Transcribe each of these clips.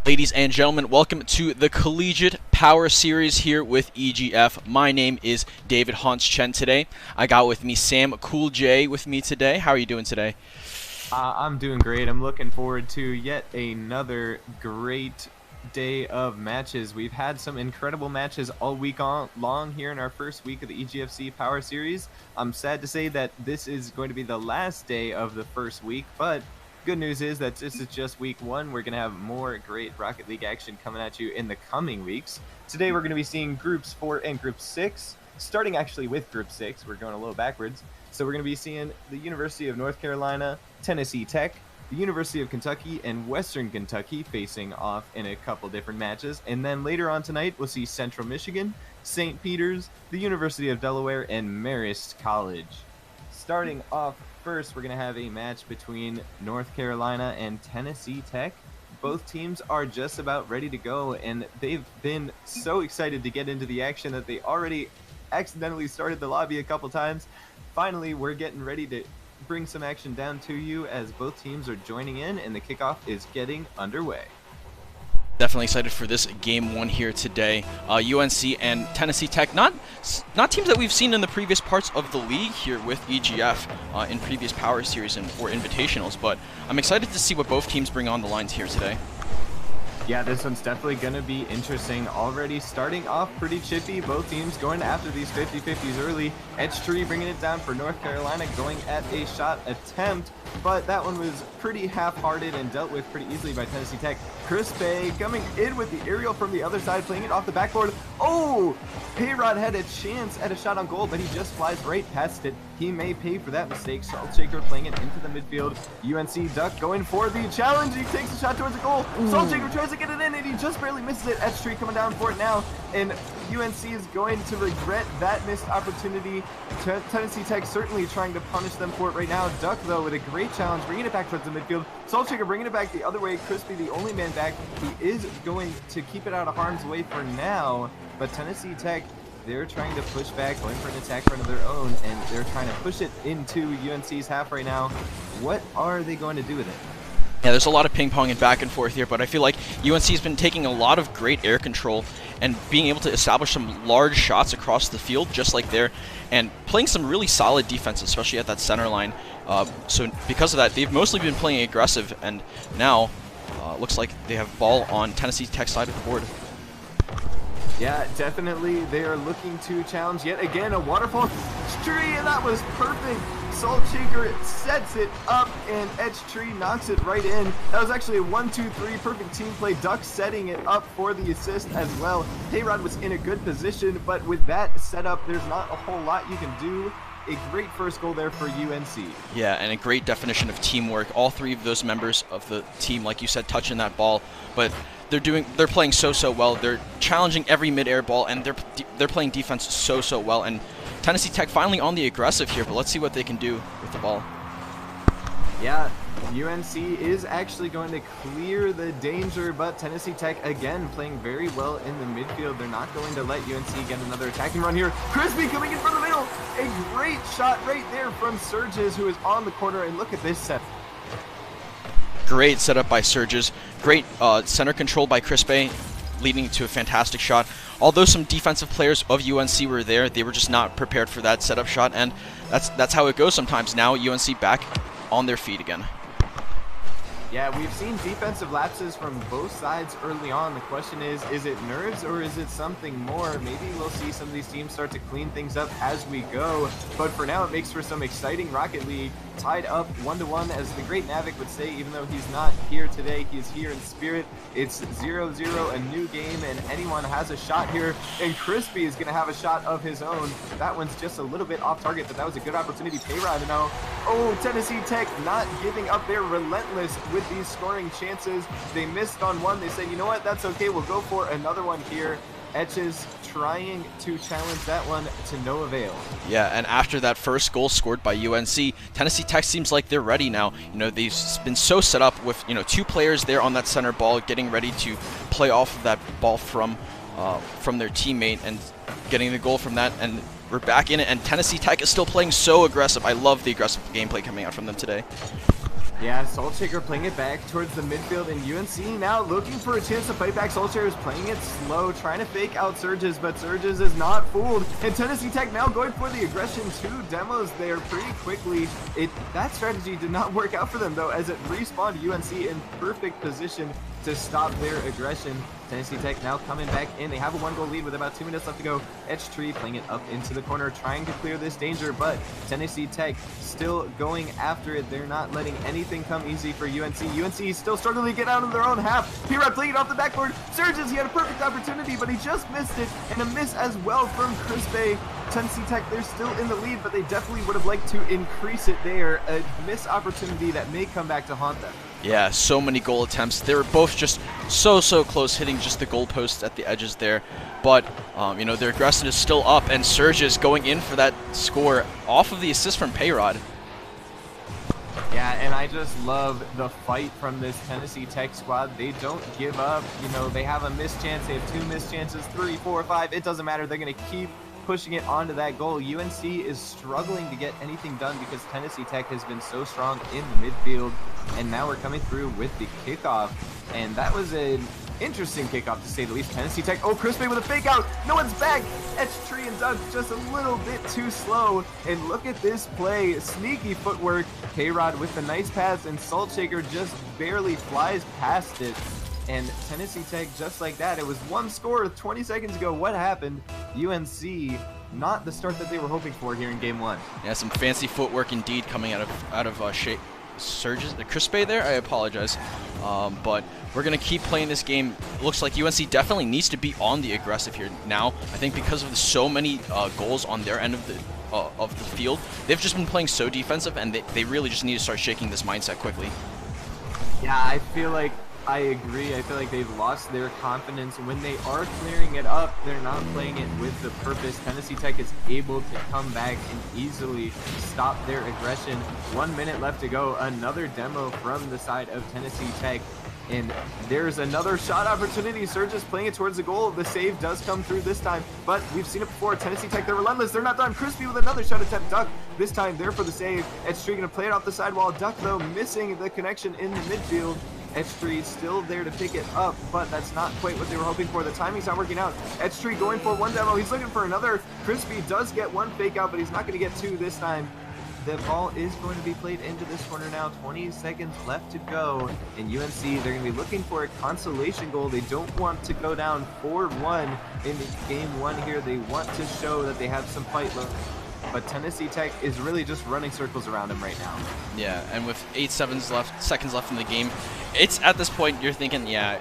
Ladies and gentlemen, welcome to the Collegiate Power Series here with EGF. My name is David Hans Chen today. I got with me Sam Cool J with me today. How are you doing today? I'm doing great. I'm looking forward to yet another great day of matches. We've had some incredible matches all week long here in our first week of the EGFC Power Series. I'm sad to say that this is going to be the last day of the first week, but good news is that this is just week one. We're going to have more great Rocket League action coming at you in the coming weeks. Today we're going to be seeing Groups 4 and Group 6. Starting actually with Group 6, we're going a little backwards. So we're going to be seeing the University of North Carolina, Tennessee Tech, the University of Kentucky, and Western Kentucky facing off in a couple different matches. And then later on tonight, we'll see Central Michigan, St. Peter's, the University of Delaware, and Marist College. Starting off first, we're going to have a match between North Carolina and Tennessee Tech. Both teams are just about ready to go, and they've been so excited to get into the action that they already accidentally started the lobby a couple times. Finally, we're getting ready to bring some action down to you as both teams are joining in and the kickoff is getting underway. Definitely excited for this game one here today. UNC and Tennessee Tech, not teams that we've seen in the previous parts of the league here with EGF in previous Power Series or Invitationals, but I'm excited to see what both teams bring on the lines here today. Yeah, this one's definitely going to be interesting. Already starting off pretty chippy. Both teams going after these 50-50s early. Edgetree bringing it down for North Carolina, going at a shot attempt, but that one was pretty half-hearted and dealt with pretty easily by Tennessee Tech. Crispay coming in with the aerial from the other side, playing it off the backboard. Oh! Payrod had a chance at a shot on goal, but he just flies right past it. He may pay for that mistake. Saltshaker playing it into the midfield. UNC Duck going for the challenge. He takes a shot towards the goal. Saltshaker tries to get it in, and he just barely misses it. Edgetree coming down for it now, and UNC is going to regret that missed opportunity. Tennessee Tech certainly trying to punish them for it right now. Duck, though, with a great challenge, bringing it back towards the midfield. Saltshaker bringing it back the other way. Crispy, the only man back. He is going to keep it out of harm's way for now, but Tennessee Tech, they're trying to push back, going for an attack run of their own, and they're trying to push it into UNC's half right now. What are they going to do with it? Yeah, there's a lot of ping-pong and back and forth here, but I feel like UNC's been taking a lot of great air control and being able to establish some large shots across the field, just like there, and playing some really solid defense, especially at that center line. So because of that, they've mostly been playing aggressive, and now looks like they have ball on Tennessee Tech side of the board. Yeah, definitely. They are looking to challenge yet again a waterfall tree, and that was perfect. Saltshaker sets it up, and Edgetree knocks it right in. That was actually a 1-2-3 perfect team play. Duck setting it up for the assist as well. Payrod was in a good position, but with that setup, there's not a whole lot you can do. A great first goal there for UNC. Yeah, and a great definition of teamwork. All three of those members of the team, like you said, touching that ball, but they're playing so well. They're challenging every mid-air ball, and they're playing defense so well. And Tennessee Tech finally on the aggressive here, but let's see what they can do with the ball. Yeah, UNC is actually going to clear the danger, but Tennessee Tech, again, playing very well in the midfield. They're not going to let UNC get another attacking run here. Crispy coming in from the middle. A great shot right there from Surges, who is on the corner, and look at this set. Great setup by Surges. Great center control by Crispay, leading to a fantastic shot. Although some defensive players of UNC were there, they were just not prepared for that setup shot, and that's how it goes sometimes. Now UNC back on their feet again. Yeah, we've seen defensive lapses from both sides early on. The question is it nerves or is it something more? Maybe we'll see some of these teams start to clean things up as we go. But for now, it makes for some exciting Rocket League. Tied up 1-1, as the great Navik would say, even though he's not here today, he's here in spirit. It's 0-0, a new game, and anyone has a shot here. And Crispy is going to have a shot of his own. That one's just a little bit off target, but that was a good opportunity. Payrod now. Oh, Tennessee Tech not giving up. They're relentless with these scoring chances. They missed on one. They said, you know what, that's okay. We'll go for another one here. Etches trying to challenge that one to no avail. Yeah, and after that first goal scored by UNC, Tennessee Tech seems like they're ready now. You know, they've been so set up with, you know, two players there on that center ball, getting ready to play off of that ball from their teammate and getting the goal from that. And we're back in it, and Tennessee Tech is still playing so aggressive. I love the aggressive gameplay coming out from them today. Yeah, Soulshaker playing it back towards the midfield, and UNC now looking for a chance to fight back. Soulshaker is playing it slow, trying to fake out Surges, but Surges is not fooled. And Tennessee Tech now going for the aggression. 2 demos there pretty quickly. That strategy did not work out for them, though, as it respawned UNC in perfect position to stop their aggression. Tennessee Tech now coming back in. They have a 1-goal lead with about 2 minutes left to go. Tree playing it up into the corner, trying to clear this danger, but Tennessee Tech still going after it. They're not letting anything come easy for UNC. UNC is still struggling to get out of their own half. P-Rod playing it off the backboard. Surges, he had a perfect opportunity, but he just missed it, and a miss as well from Crispe. Tennessee Tech, they're still in the lead, but they definitely would have liked to increase it there. A missed opportunity that may come back to haunt them. Yeah, so many goal attempts. They were both just so close, hitting just the goalposts at the edges there. But, you know, their aggression is still up, and Surges going in for that score off of the assist from Payrod. Yeah, and I just love the fight from this Tennessee Tech squad. They don't give up. You know, they have a missed chance. They have 2 missed chances, 3, 4, 5. It doesn't matter. They're going to keep pushing it onto that goal. UNC is struggling to get anything done because Tennessee Tech has been so strong in the midfield, and now we're coming through with the kickoff, and that was an interesting kickoff to say the least. Tennessee Tech, oh, Crispe with a fake out, no one's back. Tree and Doug just a little bit too slow, and look at this play, sneaky footwork. K-Rod with the nice pass, and Saltshaker just barely flies past it. And Tennessee Tech, just like that, it was 1 score 20 seconds ago. What happened? UNC, not the start that they were hoping for here in game 1. Yeah, some fancy footwork indeed coming out of Surges, the Crispe there. I apologize, but we're gonna keep playing this game. Looks like UNC definitely needs to be on the aggressive here now. I think because of so many goals on their end of the field, they've just been playing so defensive, and they really just need to start shaking this mindset quickly. Yeah, I feel like I agree. I feel like they've lost their confidence. When they are clearing it up, they're not playing it with the purpose. Tennessee Tech is able to come back and easily stop their aggression. 1 minute left to go. Another demo from the side of Tennessee Tech. And there's another shot opportunity. Surges playing it towards the goal. The save does come through this time, but we've seen it before. Tennessee Tech, they're relentless. They're not done. Crispy with another shot attempt. Duck this time there for the save. Edstree gonna play it off the sidewall. Duck, though, missing the connection in the midfield. Edstree still there to pick it up, but that's not quite what they were hoping for. The timing's not working out. Edstree going for 1 demo. He's looking for another. Crispy does get 1 fake out, but he's not going to get 2 this time. The ball is going to be played into this corner now. 20 seconds left to go. And UNC, they're going to be looking for a consolation goal. They don't want to go down 4-1 in game 1 here. They want to show that they have some fight left. But Tennessee Tech is really just running circles around him right now. Yeah, and with 8 seconds left in the game, it's at this point you're thinking, yeah,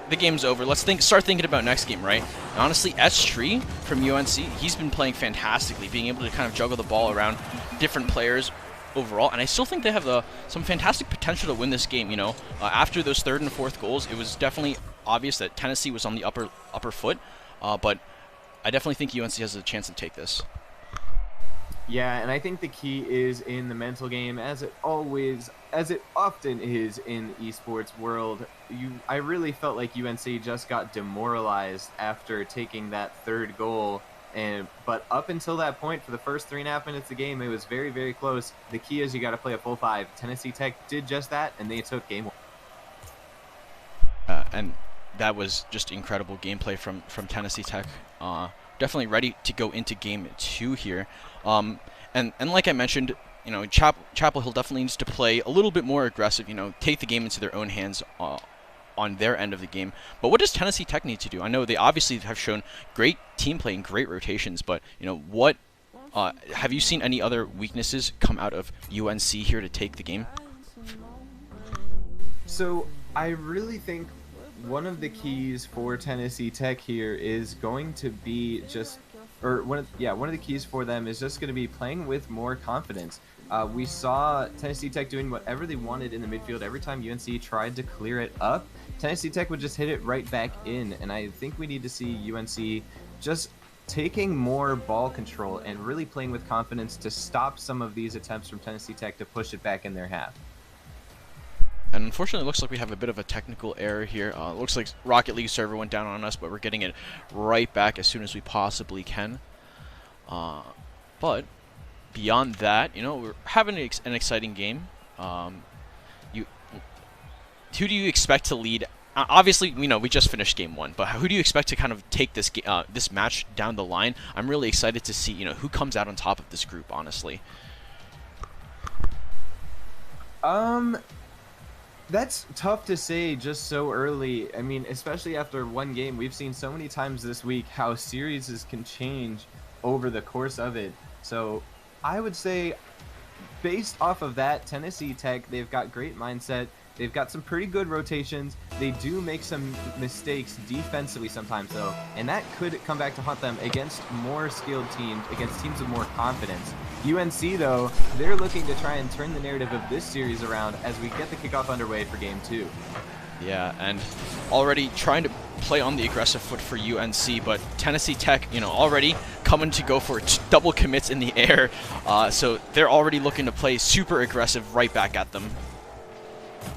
the game's over. Let's start thinking about next game, right? And honestly, Tree from UNC, he's been playing fantastically, being able to kind of juggle the ball around different players overall, and I still think they have some fantastic potential to win this game. You know, after those 3rd and 4th goals, it was definitely obvious that Tennessee was on the upper foot, but I definitely think UNC has a chance to take this. Yeah, and I think the key is in the mental game, as it often is in the esports world. I really felt like UNC just got demoralized after taking that 3rd goal, but up until that point, for the first 3.5 minutes of the game, it was very, very close. The key is you got to play a full 5. Tennessee Tech did just that, and they took game 1. And that was just incredible gameplay from Tennessee Tech. Definitely ready to go into game 2 here. And like I mentioned, you know, Chapel Hill definitely needs to play a little bit more aggressive, you know, take the game into their own hands on their end of the game. But what does Tennessee Tech need to do? I know they obviously have shown great team play and great rotations, but, you know, what have you seen any other weaknesses come out of UNC here to take the game? So I really think one of the keys for Tennessee Tech here is going to be one of the keys for them is just going to be playing with more confidence. We saw Tennessee Tech doing whatever they wanted in the midfield. Every time UNC tried to clear it up, Tennessee Tech would just hit it right back in. And I think we need to see UNC just taking more ball control and really playing with confidence to stop some of these attempts from Tennessee Tech to push it back in their half. And unfortunately, it looks like we have a bit of a technical error here. It looks like Rocket League server went down on us, but we're getting it right back as soon as we possibly can. But beyond that, you know, we're having an exciting game. who do you expect to lead? Obviously, we just finished game 1, but who do you expect to kind of take this this match down the line? I'm really excited to see who comes out on top of this group, honestly. That's tough to say just so early. I mean, especially after one game, we've seen so many times this week how series can change over the course of it. So I would say, based off of that, Tennessee Tech, they've got great mindset. They've got some pretty good rotations. They do make some mistakes defensively sometimes, though, and that could come back to haunt them against more skilled teams, against teams with more confidence. UNC, though, they're looking to try and turn the narrative of this series around as we get the kickoff underway for Game 2. Yeah, and already trying to play on the aggressive foot for UNC, but Tennessee Tech, already coming to go for double commits in the air, so they're already looking to play super aggressive right back at them.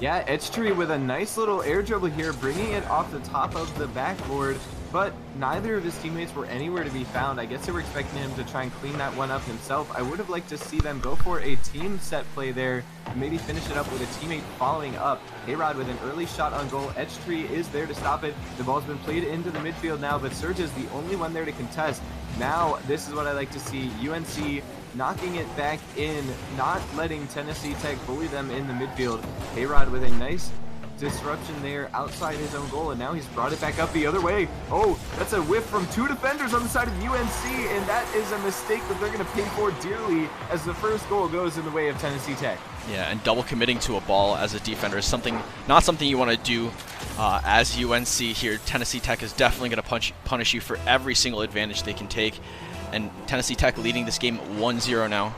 Yeah, Etchetree with a nice little air dribble here, bringing it off the top of the backboard, but neither of his teammates were anywhere to be found. I guess they were expecting him to try and clean that one up himself. I would have liked to see them go for a team set play there, maybe finish it up with a teammate following up. Hayrod with an early shot on goal. Etchetree is there to stop it. The ball's been played into the midfield now, but Surge is the only one there to contest. Now, this is what I like to see. UNC knocking it back in, not letting Tennessee Tech bully them in the midfield. Hayrod with a nice disruption there outside his own goal, and now he's brought it back up the other way. Oh, that's a whiff from 2 defenders on the side of UNC, and that is a mistake that they're going to pay for dearly as the first goal goes in the way of Tennessee Tech. Yeah, and double committing to a ball as a defender is not something you want to do as UNC here. Tennessee Tech is definitely going to punish you for every single advantage they can take, and Tennessee Tech leading this game 1-0 now.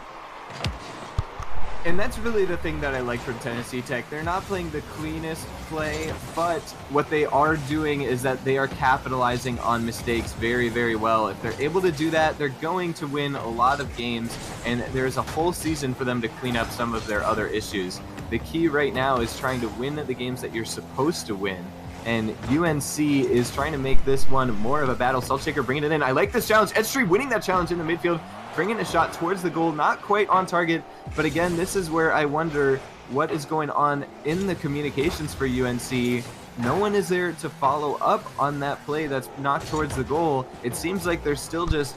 And that's really the thing that I like from Tennessee Tech. They're not playing the cleanest play, but what they are doing is that they are capitalizing on mistakes very, very well. If they're able to do that, they're going to win a lot of games, and there's a whole season for them to clean up some of their other issues. The key right now is trying to win the games that you're supposed to win, and UNC is trying to make this one more of a battle. Saltshaker bringing it in. I like this challenge. Etchetree winning that challenge in the midfield, bringing a shot towards the goal, not quite on target, but again, this is where I wonder what is going on in the communications for UNC. No one is there to follow up on that play that's knocked towards the goal. It seems like they're still just,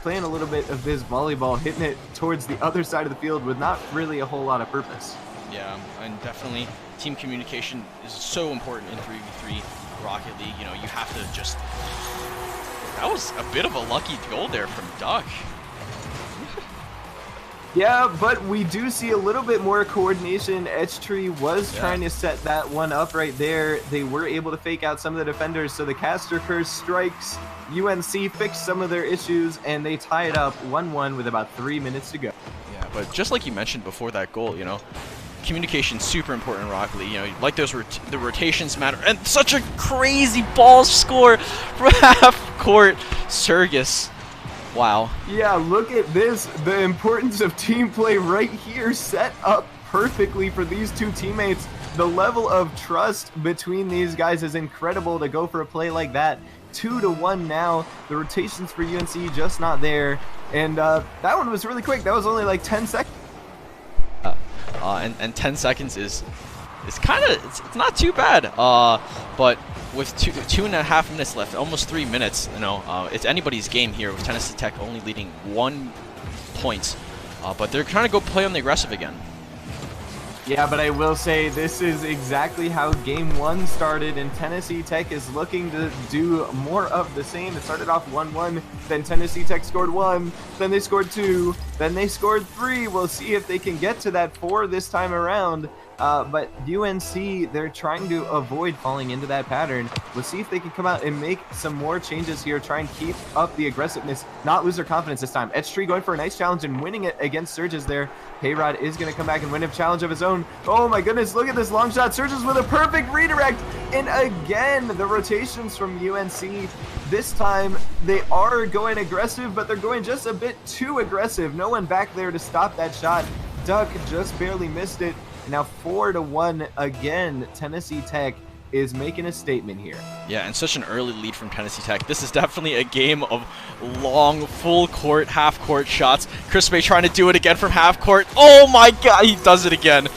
playing a little bit of this volleyball, hitting it towards the other side of the field with not really a whole lot of purpose. Yeah, and definitely team communication is so important in 3v3 Rocket League. You have to just... That was a bit of a lucky goal there from Duck. Yeah, but we do see a little bit more coordination. Etchetree was trying to set that one up right there. They were able to fake out some of the defenders, so the caster curse strikes. UNC fixed some of their issues, and they tie it up 1-1 with about 3 minutes to go. Yeah, but just like you mentioned before that goal, communication super important in Rocket League. Like those the rotations matter, and such a crazy ball score from half court. Sergis. Wow. Yeah, look at this. The importance of team play right here, set up perfectly for these two teammates. The level of trust between these guys is incredible to go for a play like that. 2-1 now. The rotations for UNC just not there. And that one was really quick. That was only like 10 seconds. And 10 seconds is kind of, it's not too bad. But with 2.5 minutes left, almost 3 minutes, it's anybody's game here with Tennessee Tech only leading 1 point. But they're trying to go play on the aggressive again. Yeah, but I will say this is exactly how Game 1 started, and Tennessee Tech is looking to do more of the same. It started off 1-1, then Tennessee Tech scored 1, then they scored 2, then they scored 3. We'll see if they can get to that 4 this time around. But UNC, they're trying to avoid falling into that pattern. We'll see if they can come out and make some more changes here, try and keep up the aggressiveness, not lose their confidence this time. Etchetree going for a nice challenge and winning it against Surges there. Hayrod is going to come back and win a challenge of his own. Oh my goodness, look at this long shot. Surges with a perfect redirect. And again, the rotations from UNC. This time, they are going aggressive, but they're going just a bit too aggressive. No one back there to stop that shot. Duck just barely missed it. Now 4-1 again. Tennessee Tech is making a statement here. Yeah, and such an early lead from Tennessee Tech. This is definitely a game of long, full court, half court shots. Crispy trying to do it again from half court. Oh my god, he does it again.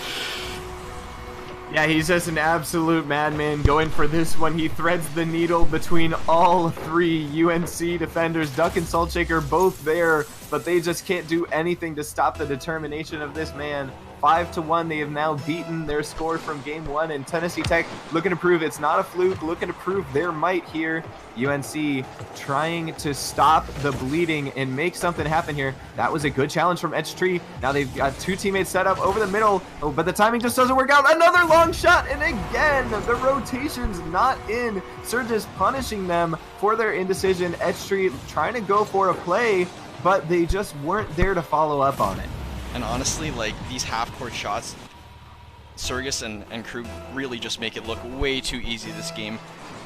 Yeah, he's just an absolute madman going for this one. He threads the needle between all three UNC defenders. Duck and Saltshaker both there, but they just can't do anything to stop the determination of this man. 5-1, they have now beaten their score from game one, and Tennessee Tech looking to prove it's not a fluke, looking to prove their might here. UNC trying to stop the bleeding and make something happen here. That was a good challenge from Edge Tree. Now they've got two teammates set up over the middle, but the timing just doesn't work out. Another long shot, and again, the rotation's not in. Surges punishing them for their indecision. Edge Tree trying to go for a play, but they just weren't there to follow up on it. And honestly, like, these half-court shots, Surgus and crew really just make it look way too easy this game.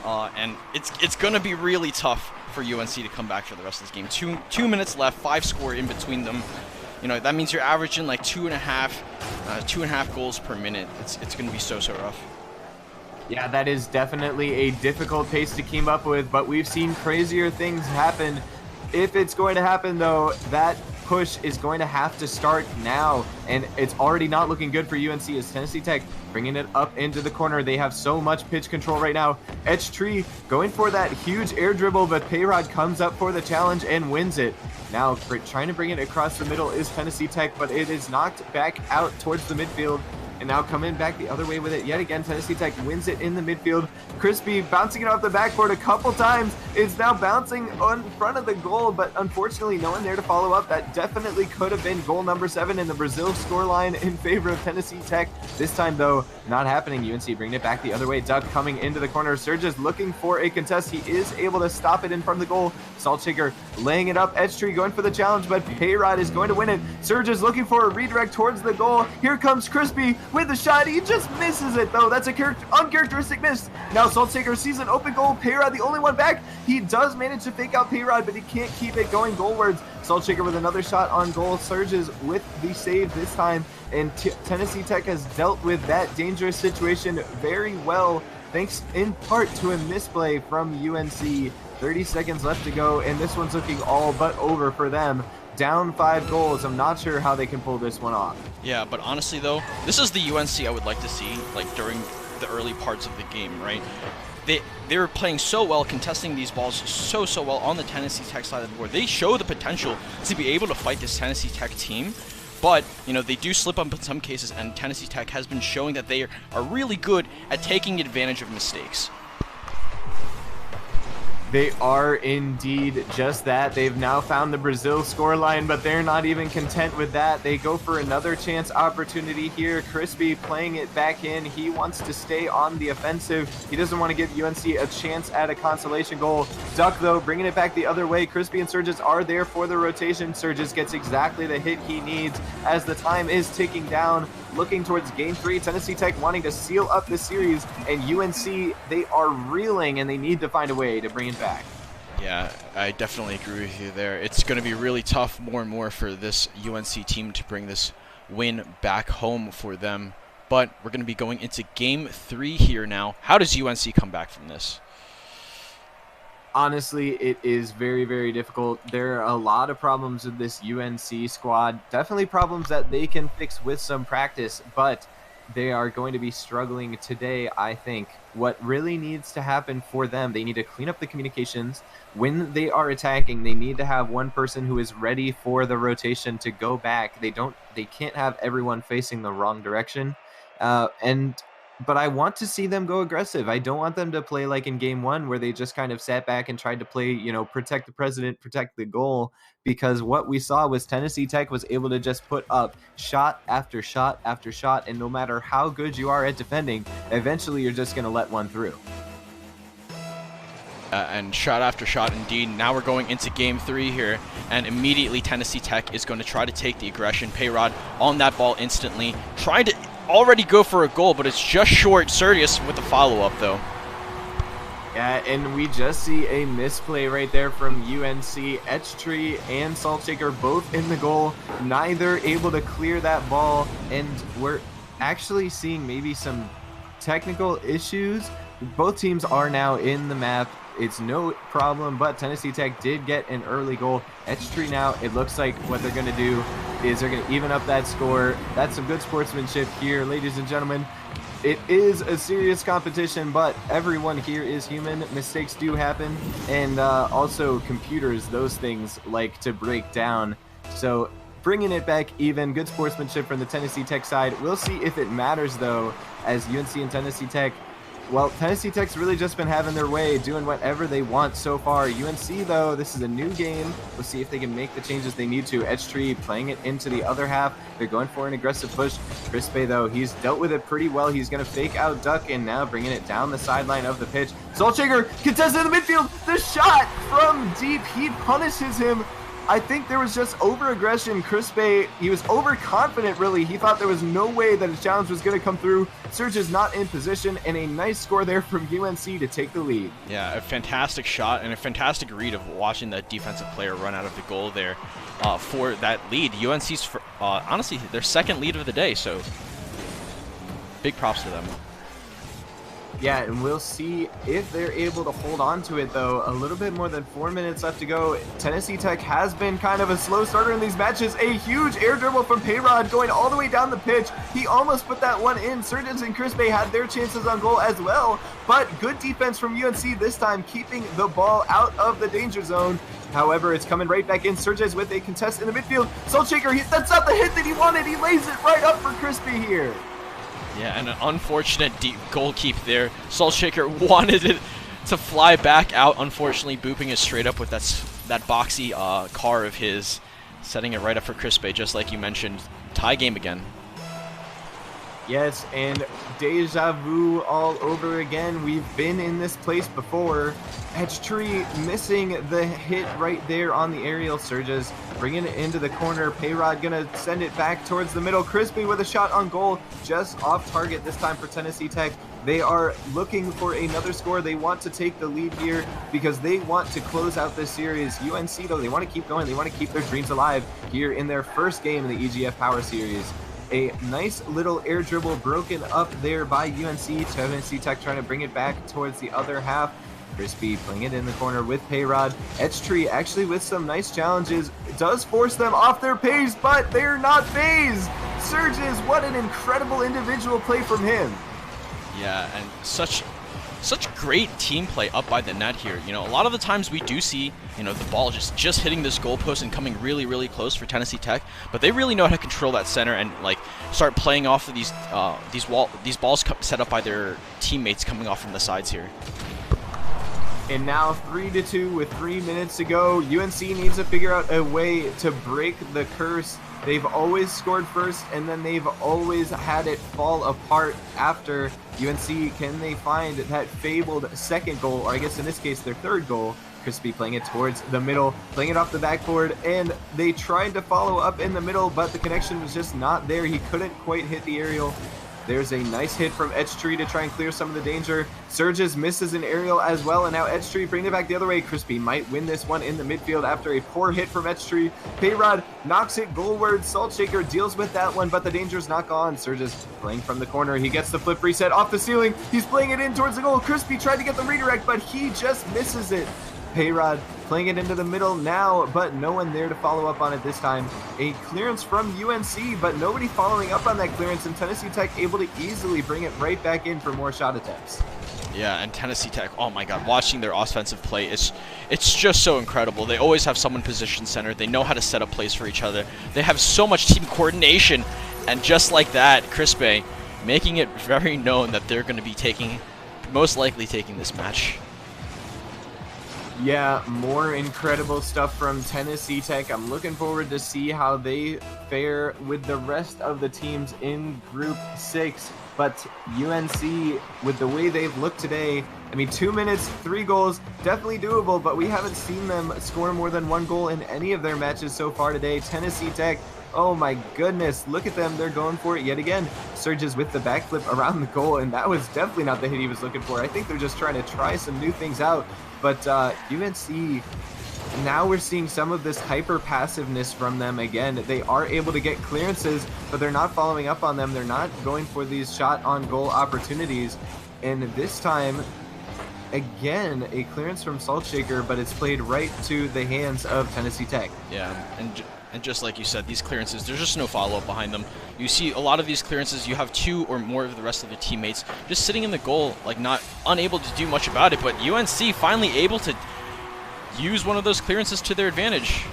And it's going to be really tough for UNC to come back for the rest of this game. Two minutes left, 5 score in between them. You know, that means you're averaging like 2.5 goals per minute. It's going to be so rough. Yeah, that is definitely a difficult pace to keep up with, but we've seen crazier things happen. If it's going to happen, though, that push is going to have to start now, and it's already not looking good for UNC as Tennessee Tech bringing it up into the corner. They have so much pitch control right now. Edge Tree going for that huge air dribble, but Payrod comes up for the challenge and wins it. Now trying to bring it across the middle is Tennessee Tech, but it is knocked back out towards the midfield. And now coming back the other way with it yet again, Tennessee Tech wins it in the midfield. Crispy bouncing it off the backboard a couple times. It's now bouncing on front of the goal, but unfortunately no one there to follow up. That definitely could have been goal number 7 in the Brazil scoreline in favor of Tennessee Tech. This time, though, not happening. UNC bringing it back the other way. Duck coming into the corner. Surges looking for a contest. He is able to stop it in front of the goal. Saltshaker laying it up. Edge Tree going for the challenge, but Payrod is going to win it. Surges looking for a redirect towards the goal. Here comes Crispy with the shot. He just misses it, though. That's a uncharacteristic miss. Now Saltshaker sees an open goal. Payrod the only one back. He does manage to fake out Payrod, but he can't keep it going goalwards. Saltshaker with another shot on goal. Surges with the save this time, and Tennessee Tech has dealt with that dangerous situation very well, thanks in part to a misplay from UNC. 30 seconds left to go, and this one's looking all but over for them. Down 5 goals. I'm not sure how they can pull this one off. Yeah, but honestly, though, this is the UNC I would like to see, like, during the early parts of the game, right? They were playing so well, contesting these balls so well on the Tennessee Tech side of the board. They show the potential to be able to fight this Tennessee Tech team, but, you know, they do slip up in some cases, and Tennessee Tech has been showing that they are really good at taking advantage of mistakes. They are indeed just that. They've now found the Brazil scoreline, but they're not even content with that. They go for another chance opportunity here. Crispy playing it back in. He wants to stay on the offensive. He doesn't want to give UNC a chance at a consolation goal. Duck, though, bringing it back the other way. Crispy and Surges are there for the rotation. Surges gets exactly the hit he needs as the time is ticking down. Looking towards Game 3, Tennessee Tech wanting to seal up the series, and UNC, they are reeling, and they need to find a way to bring it back. Yeah, I definitely agree with you there. It's going to be really tough more and more for this UNC team to bring this win back home for them. But we're going to be going into Game 3 here now. How does UNC come back from this? Honestly, it is very, very difficult. There are a lot of problems with this UNC squad. Definitely problems that they can fix with some practice, but they are going to be struggling today, I think. What really needs to happen for them, they need to clean up the communications. When they are attacking, they need to have one person who is ready for the rotation to go back. They can't have everyone facing the wrong direction. But I want to see them go aggressive. I don't want them to play like in Game 1 where they just kind of sat back and tried to play, you know, protect the president, protect the goal, because what we saw was Tennessee Tech was able to just put up shot after shot after shot, and no matter how good you are at defending, eventually you're just going to let one through. And shot after shot indeed. Now we're going into Game 3 here, and immediately Tennessee Tech is going to try to take the aggression. Payrod on that ball instantly, trying to already go for a goal, but it's just short. Sergius with the follow-up, though. Yeah, and we just see a misplay right there from UNC. Edge Tree and Saltshaker both in the goal, neither able to clear that ball, and we're actually seeing maybe some technical issues. Both teams are now in the map. It's no problem, but Tennessee Tech did get an early goal. Edge Tree now, it looks like what they're going to do is they're going to even up that score. That's some good sportsmanship here, ladies and gentlemen. It is a serious competition, but everyone here is human. Mistakes do happen, and also computers, those things like to break down. So bringing it back even, good sportsmanship from the Tennessee Tech side. We'll see if it matters, though, as UNC and Tennessee Tech, well, Tennessee Tech's really just been having their way, doing whatever they want so far. UNC, though, this is a new game. We'll see if they can make the changes they need to. Edge Tree playing it into the other half. They're going for an aggressive push. Crispe, though, he's dealt with it pretty well. He's going to fake out duck and now bringing it down the sideline of the pitch. Saltshaker contested in the midfield. The shot from deep. He punishes him. I think there was just over-aggression. Crispe, he was overconfident, really. He thought there was no way that his challenge was going to come through. Surge is not in position, and a nice score there from UNC to take the lead. Yeah, a fantastic shot and a fantastic read of watching the defensive player run out of the goal there for that lead. UNC's, honestly, their second lead of the day, so big props to them. Yeah, and we'll see if they're able to hold on to it, though. A little bit more than 4 minutes left to go. Tennessee Tech has been kind of a slow starter in these matches. A huge air dribble from Payrod going all the way down the pitch. He almost put that one in. Surgeons and Crispe had their chances on goal as well, but good defense from UNC this time, keeping the ball out of the danger zone. However, it's coming right back in. Surges with a contest in the midfield. Saltshaker, that's not the hit that he wanted. He lays it right up for Crispe here. Yeah, and an unfortunate deep goal keep there. Saltshaker wanted it to fly back out, unfortunately booping it straight up with that boxy car of his, setting it right up for Crispe, just like you mentioned. Tie game again. Yes, and deja vu all over again. We've been in this place before. Edge Tree missing the hit right there on the aerial. Surges bringing it into the corner. Payrod gonna send it back towards the middle. Crispe with a shot on goal, just off target this time for Tennessee Tech. They are looking for another score. They want to take the lead here because they want to close out this series. UNC, though, they want to keep going. They want to keep their dreams alive here in their first game in the EGF Power Series. A nice little air dribble broken up there by UNC. Tennessee Tech trying to bring it back towards the other half. Crispe playing it in the corner with Payrod. Edge Tree actually with some nice challenges. It does force them off their pace, but they're not phased. Surges, what an incredible individual play from him. Yeah, and such great team play up by the net here. You know, a lot of the times we do see, you know, the ball just hitting this goalpost and coming really, really close for Tennessee Tech, but they really know how to control that center and like start playing off of these balls set up by their teammates coming off from the sides here. And now 3-2 with 3 minutes to go. UNC needs to figure out a way to break the curse. They've always scored first, and then they've always had it fall apart after. UNC, can they find that fabled second goal, or I guess in this case their third goal? Crispe playing it towards the middle, playing it off the backboard, and they tried to follow up in the middle, but the connection was just not there. He couldn't quite hit the aerial. There's a nice hit from Edge Tree to try and clear some of the danger. Surges misses an aerial as well, and now Edge Tree bringing it back the other way. Crispe might win this one in the midfield after a poor hit from Edge Tree. Payrod knocks it goalward. Saltshaker deals with that one, but the danger's not gone. Surges playing from the corner. He gets the flip reset off the ceiling. He's playing it in towards the goal. Crispe tried to get the redirect, but he just misses it. Payrod playing it into the middle now, but no one there to follow up on it this time. A clearance from UNC, but nobody following up on that clearance, and Tennessee Tech able to easily bring it right back in for more shot attempts. Yeah, and Tennessee Tech, oh my god, watching their offensive play, it's just so incredible. They always have someone position centered. They know how to set up plays for each other. They have so much team coordination, and just like that, Crispe making it very known that they're going to be most likely taking this match. Yeah, more incredible stuff from Tennessee Tech. I'm looking forward to see how they fare with the rest of the teams in Group 6. But UNC, with the way they've looked today, I mean, 2 minutes, 3 goals, definitely doable, but we haven't seen them score more than 1 goal in any of their matches so far today. Tennessee Tech, oh my goodness, look at them. They're going for it yet again. Surges with the backflip around the goal, and that was definitely not the hit he was looking for. I think they're just trying to try some new things out. But UNC, now we're seeing some of this hyper passiveness from them again. They are able to get clearances, but they're not following up on them. They're not going for these shot on goal opportunities. And this time, again, a clearance from Saltshaker, but it's played right to the hands of Tennessee Tech. Yeah, and And just like you said, these clearances, there's just no follow-up behind them. You see a lot of these clearances, you have 2 or more of the rest of the teammates just sitting in the goal, like not unable to do much about it, but UNC finally able to use one of those clearances to their advantage.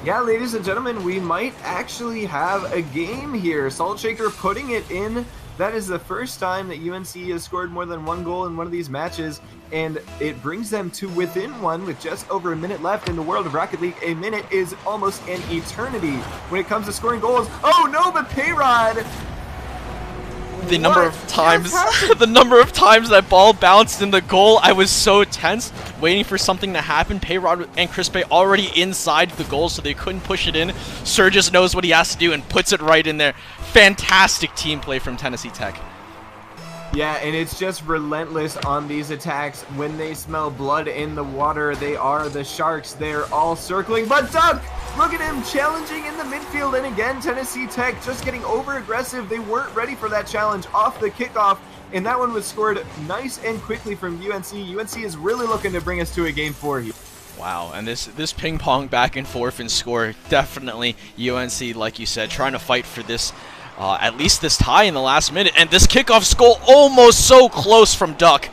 Yeah, ladies and gentlemen, we might actually have a game here. Salt Shaker putting it in. That is the first time that UNC has scored more than 1 goal in one of these matches, and it brings them to within 1 with just over a minute left. In the world of Rocket League, a minute is almost an eternity when it comes to scoring goals. Oh no, but Payrod! The number of times that ball bounced in the goal, I was so tense, waiting for something to happen. Payrod and Crispy already inside the goal, so they couldn't push it in. Surges knows what he has to do and puts it right in there. Fantastic team play from Tennessee Tech. Yeah, and it's just relentless on these attacks. When they smell blood in the water, they are the Sharks. They're all circling, but Duck! Look at him challenging in the midfield, and again, Tennessee Tech just getting over-aggressive. They weren't ready for that challenge off the kickoff, and that one was scored nice and quickly from UNC. UNC is really looking to bring us to a Game 4 here. Wow, and this ping-pong back and forth and score, definitely UNC, like you said, trying to fight for this, at least this tie in the last minute, and this kickoff goal almost so close from Duck.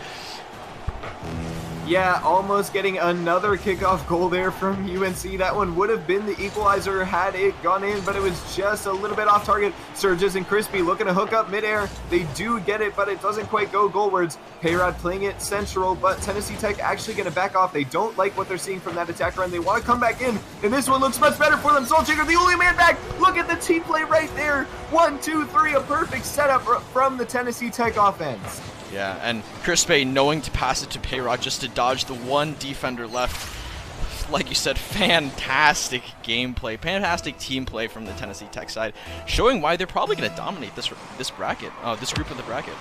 Yeah, almost getting another kickoff goal there from UNC. That one would have been the equalizer had it gone in, but it was just a little bit off target. Surges and Crispy looking to hook up midair. They do get it, but it doesn't quite go goalwards. Payrod playing it central, but Tennessee Tech actually going to back off. They don't like what they're seeing from that attack run. They want to come back in, and this one looks much better for them. Salt Shaker, the only man back. Look at the team play right there. 1, 2, 3, a perfect setup from the Tennessee Tech offense. Yeah, and Crispy knowing to pass it to Payrod just to dodge the one defender left. Like you said, fantastic gameplay, fantastic team play from the Tennessee Tech side, showing why they're probably going to dominate this bracket, this group of the bracket.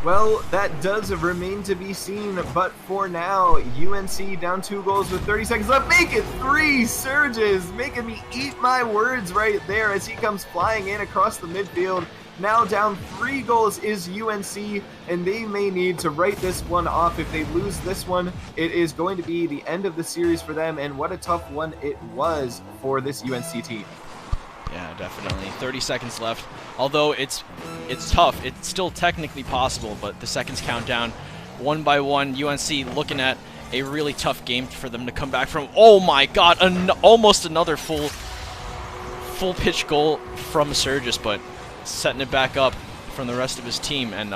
Well, that does remain to be seen, but for now, UNC down 2 goals with 30 seconds left. Make it 3 Surges, making me eat my words right there as he comes flying in across the midfield. Now down 3 goals is UNC, and they may need to write this one off. If they lose this one, it is going to be the end of the series for them, and what a tough one it was for this UNC team. Yeah, definitely. 30 seconds left. Although it's tough, it's still technically possible, but the seconds count down one by one. UNC looking at a really tough game for them to come back from. Oh my God, almost another full pitch goal from Surges, but setting it back up from the rest of his team. And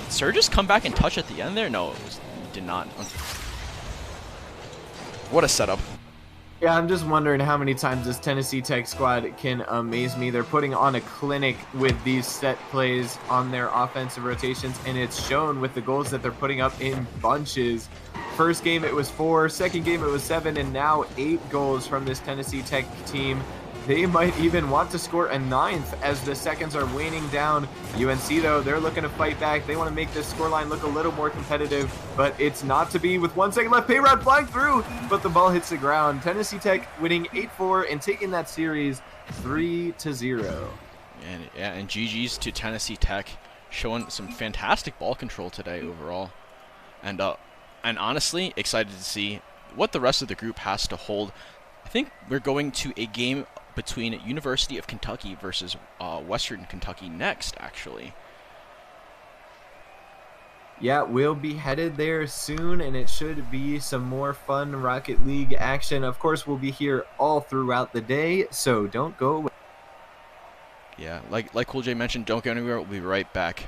Surges come back and touch at the end there? No, it did not. What a setup. Yeah, I'm just wondering how many times this Tennessee Tech squad can amaze me. They're putting on a clinic with these set plays on their offensive rotations, and it's shown with the goals that they're putting up in bunches. First game it was 4, second game it was 7, and now 8 goals from this Tennessee Tech team. They might even want to score a 9th as the seconds are waning down. UNC, though, they're looking to fight back. They want to make this scoreline look a little more competitive, but it's not to be with 1 second left. Payrod flying through, but the ball hits the ground. Tennessee Tech winning 8-4 and taking that series 3-0. And GG's to Tennessee Tech, showing some fantastic ball control today overall. And honestly, excited to see what the rest of the group has to hold. I think we're going to a game between University of Kentucky versus Western Kentucky next, actually. Yeah, we'll be headed there soon, and it should be some more fun Rocket League action. Of course, we'll be here all throughout the day, so don't go away. Yeah, like Cool J mentioned, don't go anywhere. We'll be right back.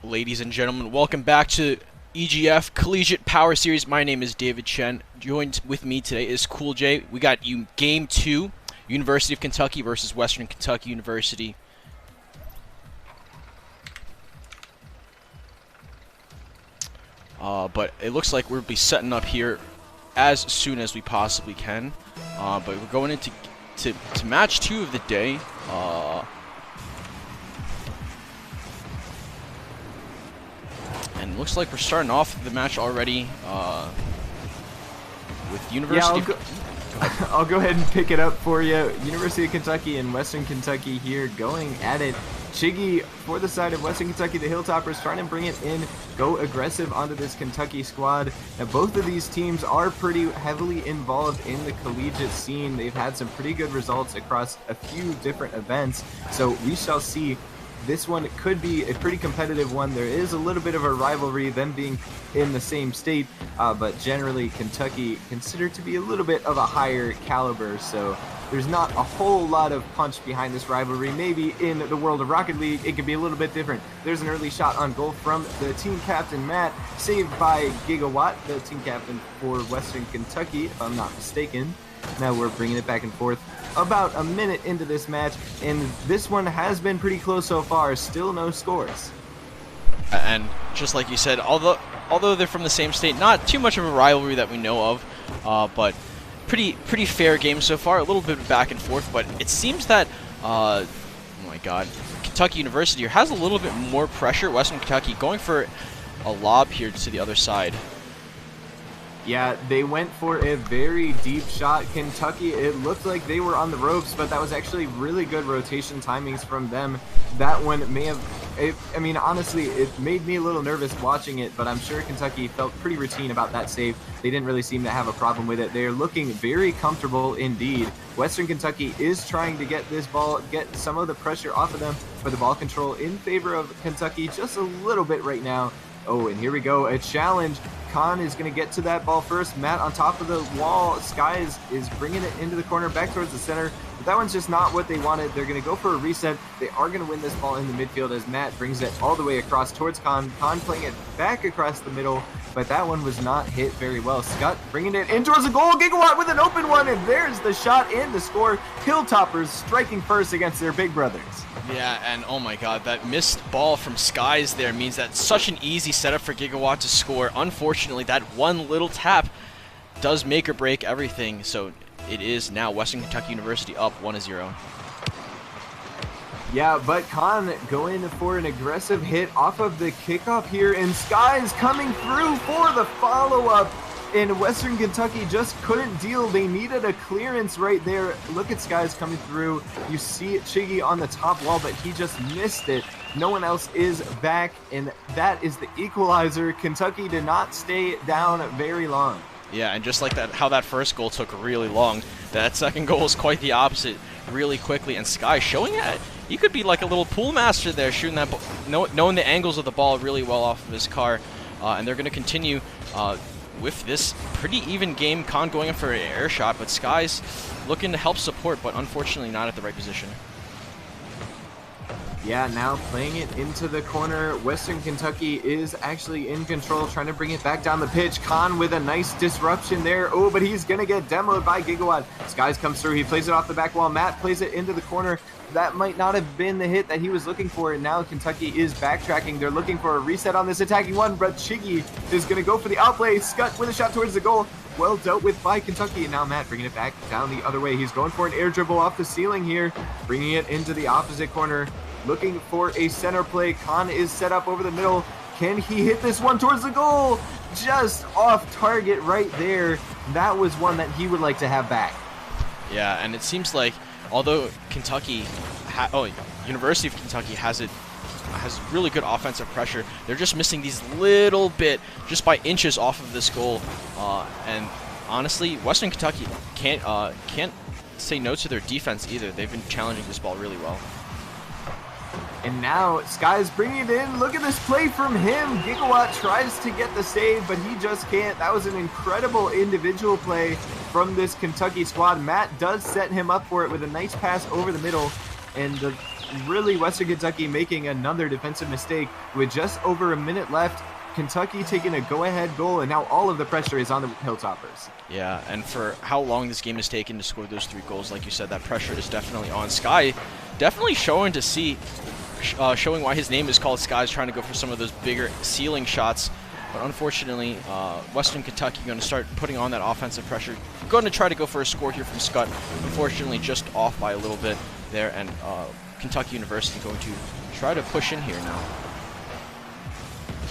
Ladies and gentlemen, welcome back to EGF Collegiate Power Series. My name is David Chen. Joined with me today is Cool J. We got Game 2, University of Kentucky versus Western Kentucky University. But it looks like we'll be setting up here as soon as we possibly can. But we're going into match 2 of the day. And looks like we're starting off the match already with University. Yeah, I'll go ahead and pick it up for you. University of Kentucky and Western Kentucky here going at it. Chiggy for the side of Western Kentucky, the Hilltoppers trying to bring it in, go aggressive onto this Kentucky squad. Now both of these teams are pretty heavily involved in the collegiate scene. They've had some pretty good results across a few different events, so we shall see. This one could be a pretty competitive one. There is a little bit of a rivalry, them being in the same state, but generally Kentucky considered to be a little bit of a higher caliber, so there's not a whole lot of punch behind this rivalry. Maybe in the world of Rocket League, it could be a little bit different. There's an early shot on goal from the team captain, Matt, saved by Gigawatt, the team captain for Western Kentucky, if I'm not mistaken. Now we're bringing it back and forth. About a minute into this match, and this one has been pretty close so far. Still no scores. And just like you said, although they're from the same state, not too much of a rivalry that we know of, but pretty fair game so far. A little bit of back and forth, but it seems that oh my God, Kentucky University here has a little bit more pressure. Western Kentucky going for a lob here to the other side. Yeah, they went for a very deep shot. Kentucky, it looked like they were on the ropes, but that was actually really good rotation timings from them. That one may have, I mean, honestly, it made me a little nervous watching it, but I'm sure Kentucky felt pretty routine about that save. They didn't really seem to have a problem with it. They're looking very comfortable indeed. Western Kentucky is trying to get this ball, get some of the pressure off of them, but the ball control in favor of Kentucky just a little bit right now. Oh, and here we go, a challenge. Khan is going to get to that ball first. Matt on top of the wall. Sky is bringing it into the corner, back towards the center. But that one's just not what they wanted. They're going to go for a reset. They are going to win this ball in the midfield as Matt brings it all the way across towards Khan. Khan playing it back across the middle, but that one was not hit very well. Scott bringing it in towards the goal. Gigawatt with an open one, and there's the shot and the score. Hilltoppers striking first against their big brothers. Yeah, and oh my God, that missed ball from Skies there means that's such an easy setup for Gigawatt to score. Unfortunately, that one little tap does make or break everything, so it is now Western Kentucky University up 1-0. Yeah, but Khan going for an aggressive hit off of the kickoff here, and Skies coming through for the follow-up. And Western Kentucky just couldn't deal. They needed a clearance right there. Look at Skies coming through. You see Chiggy on the top wall, but he just missed it. No one else is back, and that is the equalizer. Kentucky did not stay down very long. Yeah, and just like that, how that first goal took really long, that second goal was quite the opposite, really quickly. And Sky showing that he could be like a little pool master there, shooting that, knowing the angles of the ball really well off of his car. And they're going to continue with this pretty even game. Khan going in for an air shot, but Sky's looking to help support, but unfortunately not at the right position. Yeah, now playing it into the corner. Western Kentucky is actually in control, trying to bring it back down the pitch. Khan with a nice disruption there. Oh, but he's going to get demoed by Gigawatt. Skies comes through. He plays it off the back wall. Matt plays it into the corner. That might not have been the hit that he was looking for, and now Kentucky is backtracking. They're looking for a reset on this attacking one, but Chiggy is going to go for the outplay. Scott with a shot towards the goal. Well dealt with by Kentucky, and now Matt bringing it back down the other way. He's going for an air dribble off the ceiling here, bringing it into the opposite corner. Looking for a center play. Khan is set up over the middle. Can he hit this one towards the goal? Just off target right there. That was one that he would like to have back. Yeah, and it seems like although Kentucky, University of Kentucky has really good offensive pressure, they're just missing these little bit, just by inches off of this goal. And honestly, Western Kentucky can't say no to their defense either. They've been challenging this ball really well. And now Sky's bringing it in. Look at this play from him. Gigawatt tries to get the save, but he just can't. That was an incredible individual play from this Kentucky squad. Matt does set him up for it with a nice pass over the middle. And the really Western Kentucky making another defensive mistake with just over a minute left. Kentucky taking a go-ahead goal, and now all of the pressure is on the Hilltoppers. Yeah, and for how long this game has taken to score those 3 goals, like you said, that pressure is definitely on. Sky definitely showing why his name is called Sky, trying to go for some of those bigger ceiling shots. But unfortunately, Western Kentucky going to start putting on that offensive pressure. Going to try to go for a score here from Scott. Unfortunately, just off by a little bit there, and Kentucky University going to try to push in here now.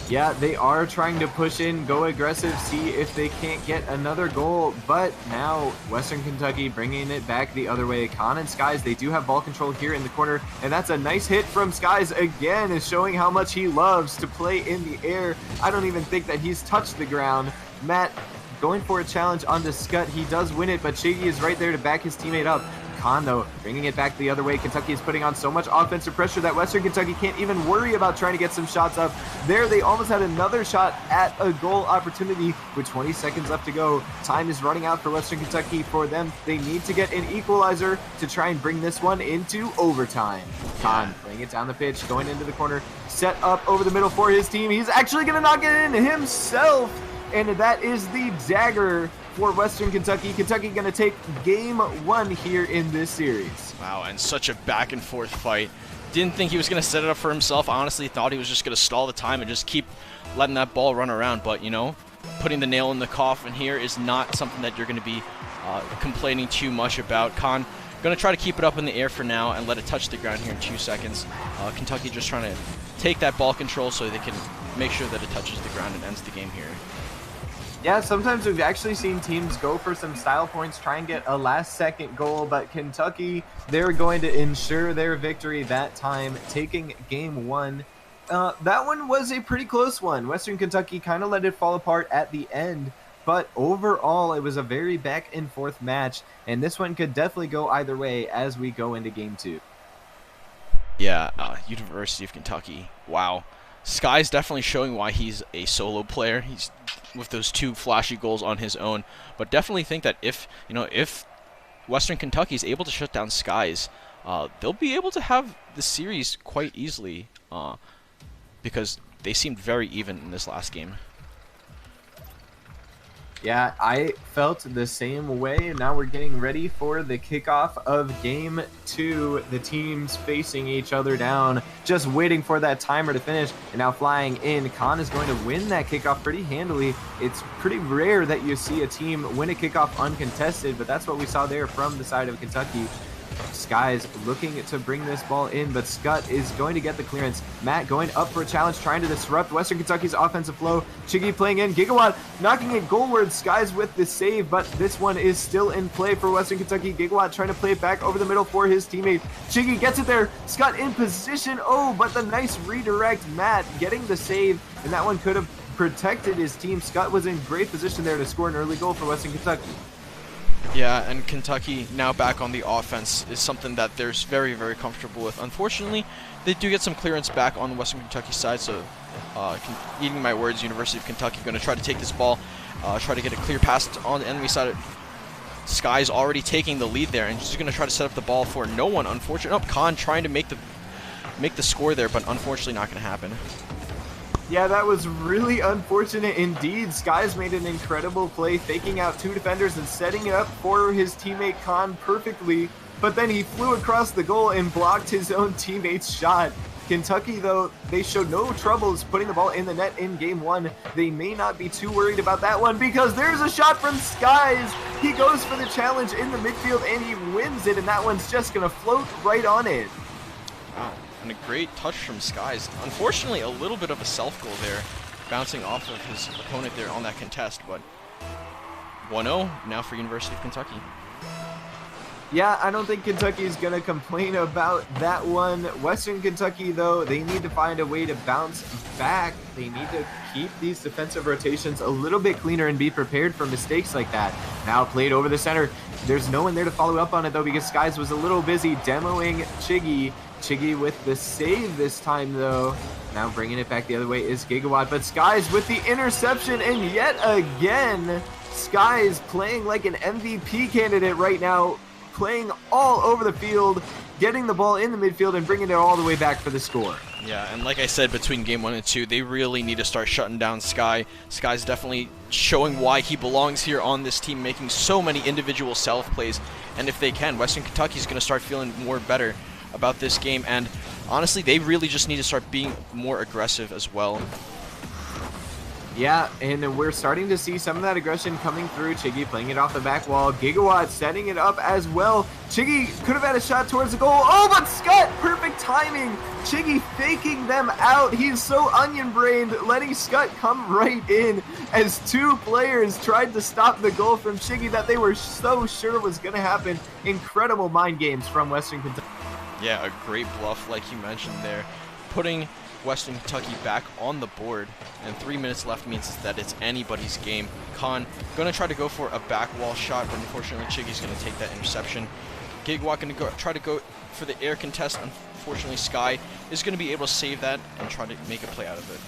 Yeah, they are trying to push in, go aggressive, see if they can't get another goal. But now Western Kentucky bringing it back the other way. Khan and Skies, they do have ball control here in the corner. And that's a nice hit from Skies again, is showing how much he loves to play in the air. I don't even think that he's touched the ground. Matt going for a challenge onto Scott. He does win it, but Chiggy is right there to back his teammate up. Khan, though, bringing it back the other way. Kentucky is putting on so much offensive pressure that Western Kentucky can't even worry about trying to get some shots up. There, they almost had another shot at a goal opportunity with 20 seconds left to go. Time is running out for Western Kentucky. For them, they need to get an equalizer to try and bring this one into overtime. Khan playing it down the pitch, going into the corner, set up over the middle for his team. He's actually going to knock it in himself, and that is the dagger for Western Kentucky. Kentucky going to take game 1 here in this series. Wow, and such a back and forth fight. Didn't think he was going to set it up for himself. Honestly, thought he was just going to stall the time and just keep letting that ball run around. But, you know, putting the nail in the coffin here is not something that you're going to be complaining too much about. Khan going to try to keep it up in the air for now and let it touch the ground here in 2 seconds. Kentucky just trying to take that ball control so they can make sure that it touches the ground and ends the game here. Yeah, sometimes we've actually seen teams go for some style points, try and get a last-second goal, but Kentucky, they're going to ensure their victory that time, taking game 1. That one was a pretty close one. Western Kentucky kind of let it fall apart at the end, but overall, it was a very back-and-forth match, and this one could definitely go either way as we go into game 2. Yeah, University of Kentucky, wow. Sky's definitely showing why he's a solo player. He's with those 2 flashy goals on his own, but definitely think that if Western Kentucky is able to shut down Skies, they'll be able to have the series quite easily because they seemed very even in this last game. Yeah, I felt the same way, and now we're getting ready for the kickoff of Game 2. The teams facing each other down, just waiting for that timer to finish, and now flying in. Khan is going to win that kickoff pretty handily. It's pretty rare that you see a team win a kickoff uncontested, but that's what we saw there from the side of Kentucky. Skies looking to bring this ball in, but Scott is going to get the clearance. Matt going up for a challenge, trying to disrupt Western Kentucky's offensive flow. Chiggy playing in. Gigawatt knocking it goalward. Skies with the save, but this one is still in play for Western Kentucky. Gigawatt trying to play it back over the middle for his teammate. Chiggy gets it there. Scott in position. Oh, but the nice redirect. Matt getting the save, and that one could have protected his team. Scott was in great position there to score an early goal for Western Kentucky. Yeah, and Kentucky now back on the offense is something that they're very, very comfortable with. Unfortunately, they do get some clearance back on the Western Kentucky side, so eating my words, University of Kentucky going to try to take this ball, try to get a clear pass on the enemy side. Sky's already taking the lead there, and just going to try to set up the ball for no one. Unfortunately, Khan trying to make the score there, but unfortunately not going to happen. Yeah, that was really unfortunate indeed. Skies made an incredible play, faking out 2 defenders and setting it up for his teammate Khan perfectly, but then he flew across the goal and blocked his own teammate's shot. Kentucky, though, they showed no troubles putting the ball in the net in game 1. They may not be too worried about that one because there's a shot from Skies. He goes for the challenge in the midfield and he wins it, and that one's just going to float right on it. Wow. And a great touch from Skies. Unfortunately, a little bit of a self-goal there, bouncing off of his opponent there on that contest, but 1-0 now for University of Kentucky. Yeah, I don't think Kentucky's going to complain about that one. Western Kentucky, though, they need to find a way to bounce back. They need to keep these defensive rotations a little bit cleaner and be prepared for mistakes like that. Now played over the center. There's no one there to follow up on it, though, because Skies was a little busy demoing Chiggy. Chiggy with the save this time, though. Now bringing it back the other way is Gigawatt, but Skies with the interception, and yet again, Skies playing like an MVP candidate right now, playing all over the field, getting the ball in the midfield and bringing it all the way back for the score. Yeah, and like I said, between game 1 and 2, they really need to start shutting down Sky. Sky's definitely showing why he belongs here on this team, making so many individual self-plays. And if they can, Western Kentucky's going to start feeling more better about this game. And honestly, they really just need to start being more aggressive as well. Yeah, and we're starting to see some of that aggression coming through. Chiggy playing it off the back wall. Gigawatt setting it up as well. Chiggy could have had a shot towards the goal. Oh, but Scott, perfect timing. Chiggy faking them out. He's so onion-brained, letting Scott come right in as two players tried to stop the goal from Chiggy that they were so sure was going to happen. Incredible mind games from Western Kentucky. Yeah, a great bluff like you mentioned there. Putting Western Kentucky back on the board, and 3 minutes left means that it's anybody's game. Khan going to try to go for a back wall shot, but unfortunately Chiggy's going to take that interception. Gigawatt going to try to go for the air contest. Unfortunately, Sky is going to be able to save that and try to make a play out of it.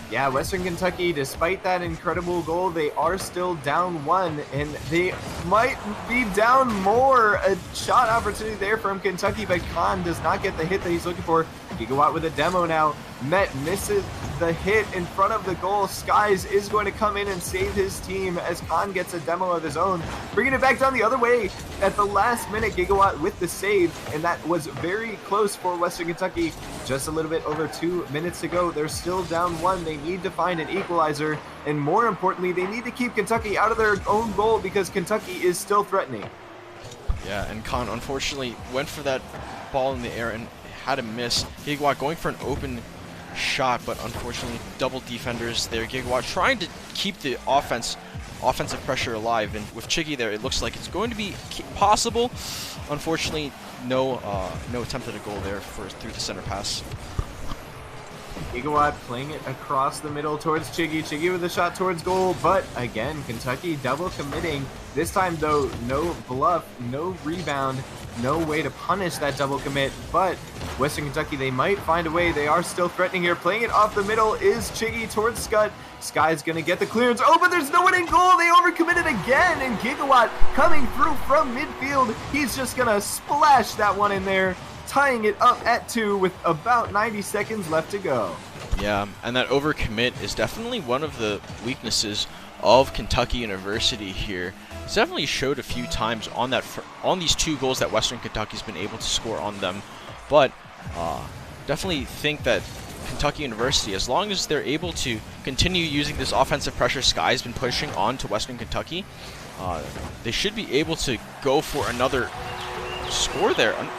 Yeah, Western Kentucky, despite that incredible goal, they are still down 1, and they might be down more. A shot opportunity there from Kentucky, but Khan does not get the hit that he's looking for. Gigawatt with a demo now. Met misses the hit in front of the goal. Skies is going to come in and save his team as Khan gets a demo of his own. Bringing it back down the other way at the last minute. Gigawatt with the save, and that was very close for Western Kentucky. Just a little bit over 2 minutes to go. They're still down 1. They need to find an equalizer, and more importantly, they need to keep Kentucky out of their own goal because Kentucky is still threatening. Yeah, and Khan unfortunately went for that ball in the air and had a miss. Gigawatt going for an open shot, but unfortunately double defenders there. Gigawatt trying to keep the offensive pressure alive, and with Chiggy there, it looks like it's going to be possible. Unfortunately, no attempt at a goal there through the center pass. Gigawatt playing it across the middle towards Chiggy. Chiggy with a shot towards goal, but again, Kentucky double committing. This time, though, no bluff, no rebound, no way to punish that double commit, but Western Kentucky, they might find a way. They are still threatening here. Playing it off the middle is Chiggy towards Scott. Sky's going to get the clearance. Oh, but there's no one in goal. They overcommitted again, and Gigawatt coming through from midfield. He's just going to splash that one in there, tying it up at 2 with about 90 seconds left to go. Yeah, and that overcommit is definitely one of the weaknesses of Kentucky University here. It's definitely showed a few times on these 2 goals that Western Kentucky's been able to score on them, but definitely think that Kentucky University, as long as they're able to continue using this offensive pressure Sky's been pushing on to Western Kentucky, they should be able to go for another score there. And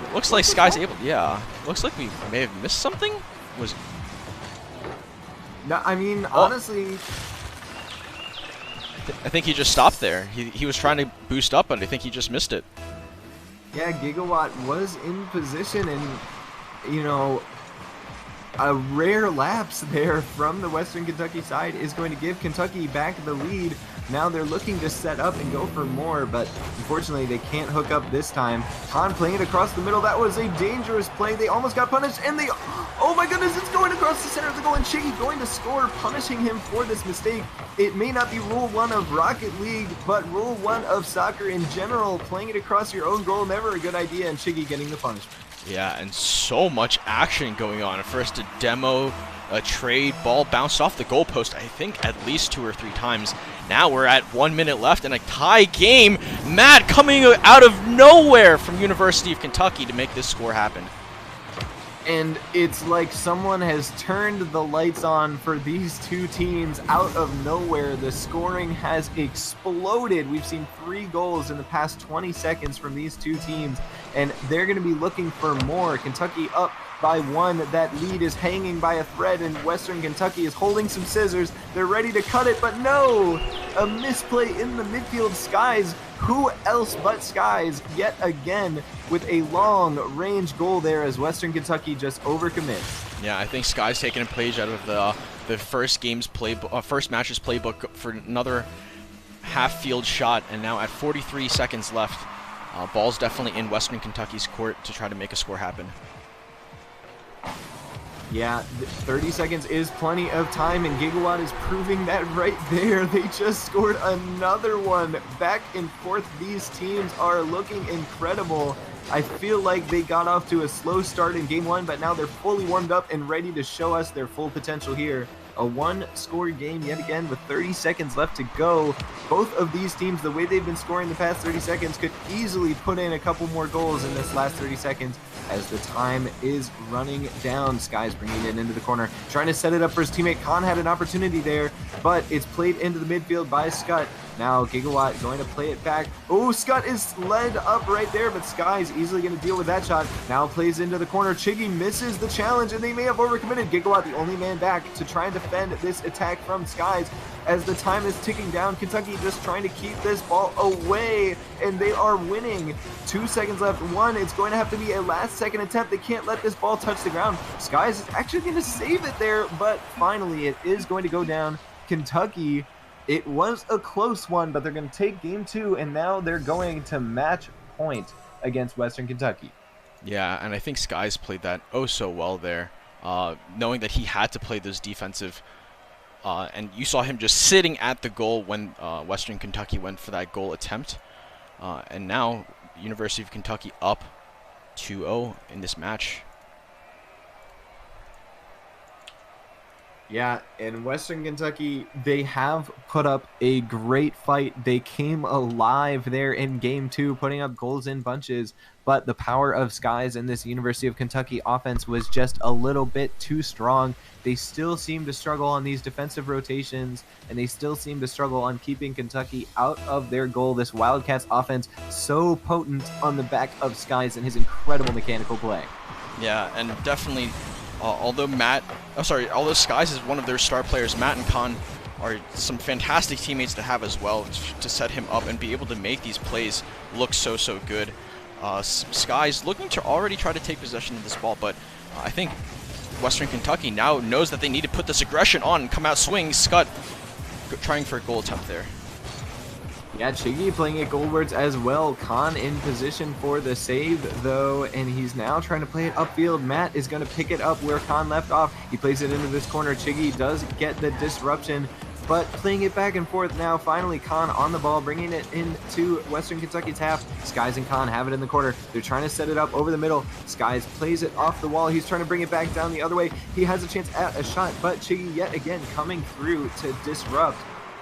it looks like Sky's able. Yeah, looks like we may have missed something. No, I mean, honestly, I think he just stopped there. He was trying to boost up, and I think he just missed it. yeah, Gigawatt was in position, and you know, a rare lapse there from the Western Kentucky side is going to give Kentucky back the lead. Now they're looking to set up and go for more, but unfortunately they can't hook up this time. Khan playing it across the middle. That was a dangerous play. They almost got punished, and they, oh my goodness, it's going across the center of the goal, and Chiggy going to score, punishing him for this mistake. It may not be rule 1 of Rocket League, but rule 1 of soccer in general. Playing it across your own goal, never a good idea, and Chiggy getting the punishment. Yeah, and so much action going on. First a demo, a trade, ball bounced off the goalpost, I think at least 2 or 3 times. Now we're at 1 minute left in a tie game. Matt coming out of nowhere from University of Kentucky to make this score happen. And it's like someone has turned the lights on for these 2 teams out of nowhere. The scoring has exploded. We've seen 3 goals in the past 20 seconds from these 2 teams, and they're going to be looking for more. Kentucky up by 1. That lead is hanging by a thread, and Western Kentucky is holding some scissors. They're ready to cut it, but no! A misplay in the midfield. Skies, who else but Skies, yet again with a long-range goal there as Western Kentucky just overcommits. Yeah, I think Sky's taking a page out of the first match's playbook for another half-field shot, and now at 43 seconds left, ball's definitely in Western Kentucky's court to try to make a score happen. Yeah, 30 seconds is plenty of time, and Gigawatt is proving that right there. They just scored another one. Back and forth, these teams are looking incredible. I feel like they got off to a slow start in game one, but now they're fully warmed up and ready to show us their full potential here. A one-score game yet again with 30 seconds left to go. Both of these teams, the way they've been scoring the past 30 seconds, could easily put in a couple more goals in this last 30 seconds as the time is running down. Sky's bringing it into the corner, trying to set it up for his teammate. Khan had an opportunity there, but it's played into the midfield by Scott. Now Gigawatt going to play it back. Oh, Scott is led up right there, but Sky's easily going to deal with that shot. Now plays into the corner. Chiggy misses the challenge, and they may have overcommitted. Gigawatt, the only man back to try and defend this attack from Skies. As the time is ticking down, Kentucky just trying to keep this ball away, and they are winning. 2 seconds left. One, it's going to have to be a last-second attempt. They can't let this ball touch the ground. Skies is actually going to save it there, but finally it is going to go down. Kentucky, it was a close one, but they're going to take game two, and now they're going to match point against Western Kentucky. Yeah, and I think Skies played that oh so well there, knowing that he had to play those defensive, and you saw him just sitting at the goal when Western Kentucky went for that goal attempt, and now University of Kentucky up 2-0 in this match. Yeah, in Western Kentucky, they have put up a great fight. They came alive there in game two, putting up goals in bunches, but the power of Skies in this University of Kentucky offense was just a little bit too strong. They still seem to struggle on these defensive rotations, and they still seem to struggle on keeping Kentucky out of their goal. This Wildcats offense so potent on the back of Skies and his incredible mechanical play. Yeah, and definitely, although Skies is one of their star players, Matt and Khan are some fantastic teammates to have as well to set him up and be able to make these plays look so good. Skies looking to already try to take possession of this ball, but I think Western Kentucky now knows that they need to put this aggression on and come out swinging. Scott trying for a goal attempt there. Yeah, Chiggy playing it goalwards as well. Khan in position for the save, though, and he's now trying to play it upfield. Matt is going to pick it up where Khan left off. He plays it into this corner. Chiggy does get the disruption, but playing it back and forth now. Finally, Khan on the ball, bringing it into Western Kentucky's half. Skies and Khan have it in the corner. They're trying to set it up over the middle. Skies plays it off the wall. He's trying to bring it back down the other way. He has a chance at a shot, but Chiggy yet again coming through to disrupt.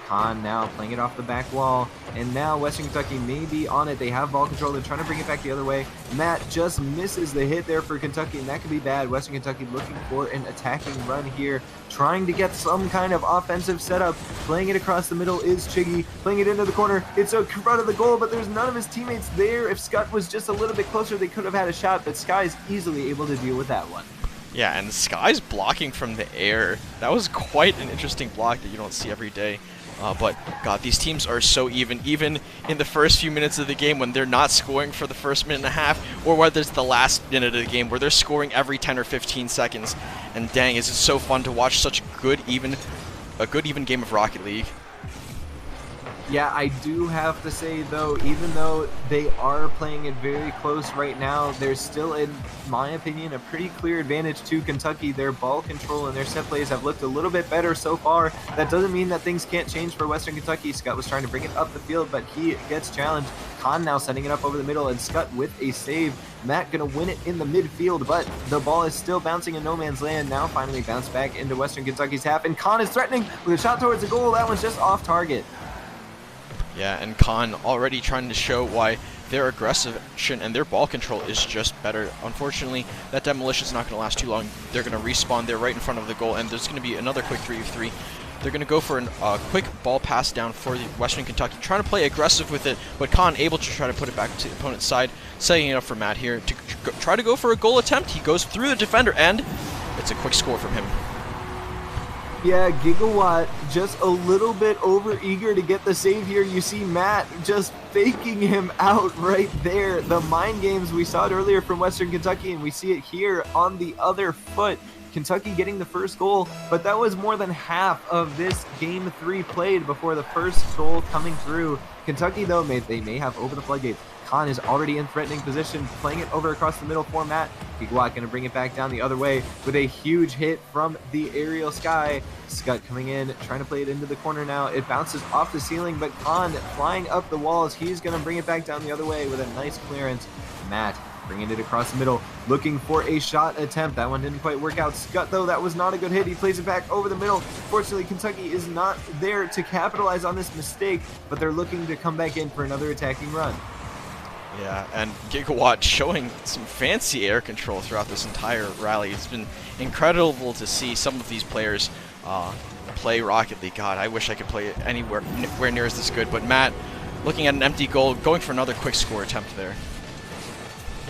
Khan now playing it off the back wall, and now Western Kentucky may be on it. They have ball control. They're trying to bring it back the other way. Matt just misses the hit there for Kentucky, and that could be bad. Western Kentucky looking for an attacking run here, trying to get some kind of offensive setup. Playing it across the middle is Chiggy, playing it into the corner. It's in front of the goal, but there's none of his teammates there. If Scott was just a little bit closer, they could have had a shot, but Sky's easily able to deal with that one. Yeah, and Sky's blocking from the air. That was quite an interesting block that you don't see every day. But, God, these teams are so even in the first few minutes of the game when they're not scoring for the first minute and a half, or whether it's the last minute of the game where they're scoring every 10 or 15 seconds. And dang, is it so fun to watch such a good even game of Rocket League. Yeah, I do have to say, though, even though they are playing it very close right now, there's still, in my opinion, a pretty clear advantage to Kentucky. Their ball control and their set plays have looked a little bit better so far. That doesn't mean that things can't change for Western Kentucky. Scott was trying to bring it up the field, but he gets challenged. Khan now setting it up over the middle, and Scott with a save. Matt gonna win it in the midfield, but the ball is still bouncing in no man's land. Now finally bounced back into Western Kentucky's half, and Khan is threatening with a shot towards the goal. That one's just off target. Yeah, and Khan already trying to show why their aggression and their ball control is just better. Unfortunately, that demolition is not going to last too long. They're going to respawn there right in front of the goal, and there's going to be another quick 3v3. They're going to go for a quick ball pass down for the Western Kentucky, trying to play aggressive with it, but Khan able to try to put it back to the opponent's side, setting it up for Matt here to try to go for a goal attempt. He goes through the defender, and it's a quick score from him. Yeah, Gigawatt just a little bit over eager to get the save here. You see Matt just faking him out right there. The mind games, we saw it earlier from Western Kentucky, and we see it here on the other foot. Kentucky getting the first goal, but that was more than half of this game 3 played before the first goal coming through. Kentucky, though, they may have opened the floodgates. Khan is already in threatening position, playing it over across the middle for Matt. Gigawatt going to bring it back down the other way with a huge hit from the aerial sky. Scott coming in, trying to play it into the corner now. It bounces off the ceiling, but Khan flying up the walls. He's going to bring it back down the other way with a nice clearance. Matt bringing it across the middle, looking for a shot attempt. That one didn't quite work out. Scott, though, that was not a good hit. He plays it back over the middle. Fortunately, Kentucky is not there to capitalize on this mistake, but they're looking to come back in for another attacking run. Yeah, and Gigawatt showing some fancy air control throughout this entire rally. It's been incredible to see some of these players play Rocket League. God, I wish I could play it anywhere near as this good. But Matt, looking at an empty goal, going for another quick score attempt there.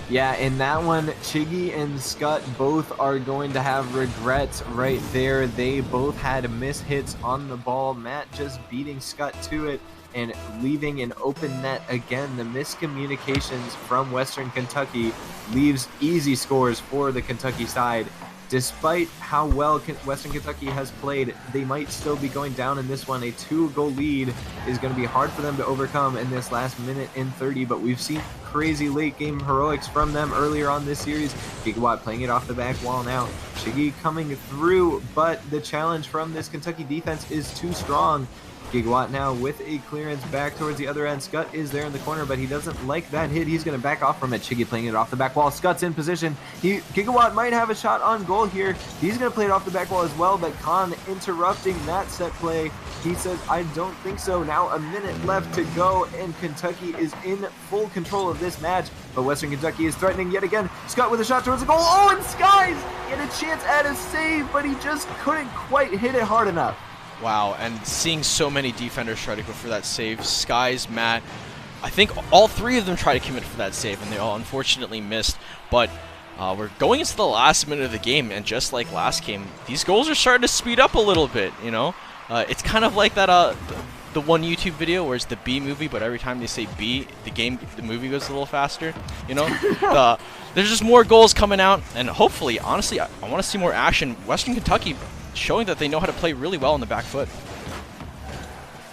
Yeah, in that one, Chiggy and Scott both are going to have regrets right there. They both had missed hits on the ball. Matt just beating Scott to it and leaving an open net again. The miscommunications from Western Kentucky leaves easy scores for the Kentucky side. Despite how well Western Kentucky has played, they might still be going down in this one. A 2-goal lead is going to be hard for them to overcome in this last minute and 30, but we've seen crazy late game heroics from them earlier on this series. Gigawatt playing it off the back wall now. Shiggy coming through, but the challenge from this Kentucky defense is too strong. Gigawatt now with a clearance back towards the other end. Scott is there in the corner, but he doesn't like that hit. He's going to back off from it. Chiggy playing it off the back wall. Scott's in position. Gigawatt might have a shot on goal here. He's going to play it off the back wall as well, but Khan interrupting that set play. He says, I don't think so. Now a minute left to go, and Kentucky is in full control of this match, but Western Kentucky is threatening yet again. Scott with a shot towards the goal. Oh, and Skies! He had a chance at a save, but he just couldn't quite hit it hard enough. Wow, and seeing so many defenders try to go for that save. Skies, Matt, I think all three of them try to commit for that save, and they all unfortunately missed. But we're going into the last minute of the game, and just like last game, these goals are starting to speed up a little bit, you know? It's kind of like that the one YouTube video where it's the B movie, but every time they say B, the movie goes a little faster, you know? There's just more goals coming out, and hopefully, honestly, I want to see more action. Western Kentucky showing that they know how to play really well on the back foot.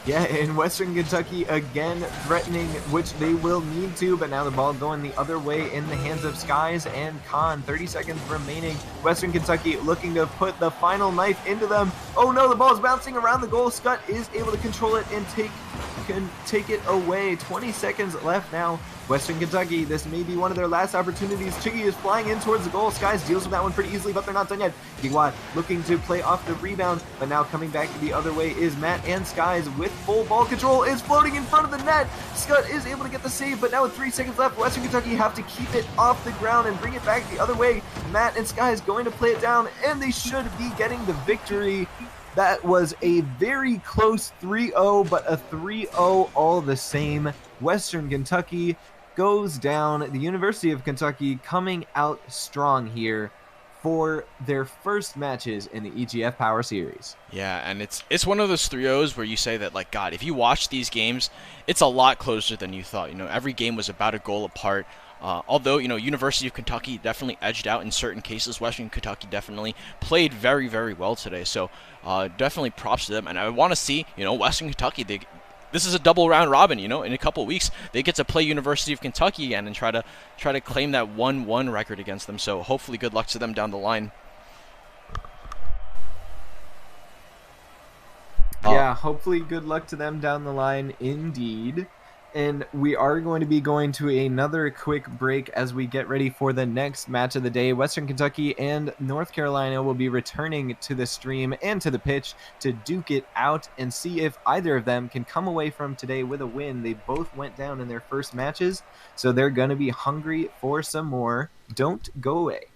Yeah, and Western Kentucky again threatening, which they will need to, but now the ball going the other way in the hands of Skies and Khan. 30 seconds remaining. Western Kentucky looking to put the final knife into them. Oh no, the ball's bouncing around the goal. Scott is able to control it and take it away. 20 seconds left now. Western Kentucky, this may be one of their last opportunities. Chiggy is flying in towards the goal. Skies deals with that one pretty easily, but they're not done yet. Gigawatt looking to play off the rebound, but now coming back the other way is Matt, and Skies with full ball control is floating in front of the net. Scott is able to get the save, but now with 3 seconds left, Western Kentucky have to keep it off the ground and bring it back the other way. Matt and Skies going to play it down, and they should be getting the victory. That was a very close 3-0, but a 3-0 all the same. Western Kentucky goes down. The University of Kentucky coming out strong here for their first matches in the EGF Power Series. Yeah, and it's one of those 3-0s where you say that, like, God, if you watch these games, it's a lot closer than you thought. You know, every game was about a goal apart. Although, you know, University of Kentucky definitely edged out in certain cases, Western Kentucky definitely played very, very well today. So definitely props to them. And I want to see, you know, Western Kentucky, this is a double round robin, you know. In a couple weeks, they get to play University of Kentucky again and try to claim that 1-1 record against them. So hopefully good luck to them down the line. Yeah, hopefully good luck to them down the line indeed. And we are going to be going to another quick break as we get ready for the next match of the day. Western Kentucky and North Carolina will be returning to the stream and to the pitch to duke it out and see if either of them can come away from today with a win. They both went down in their first matches, so they're going to be hungry for some more. Don't go away.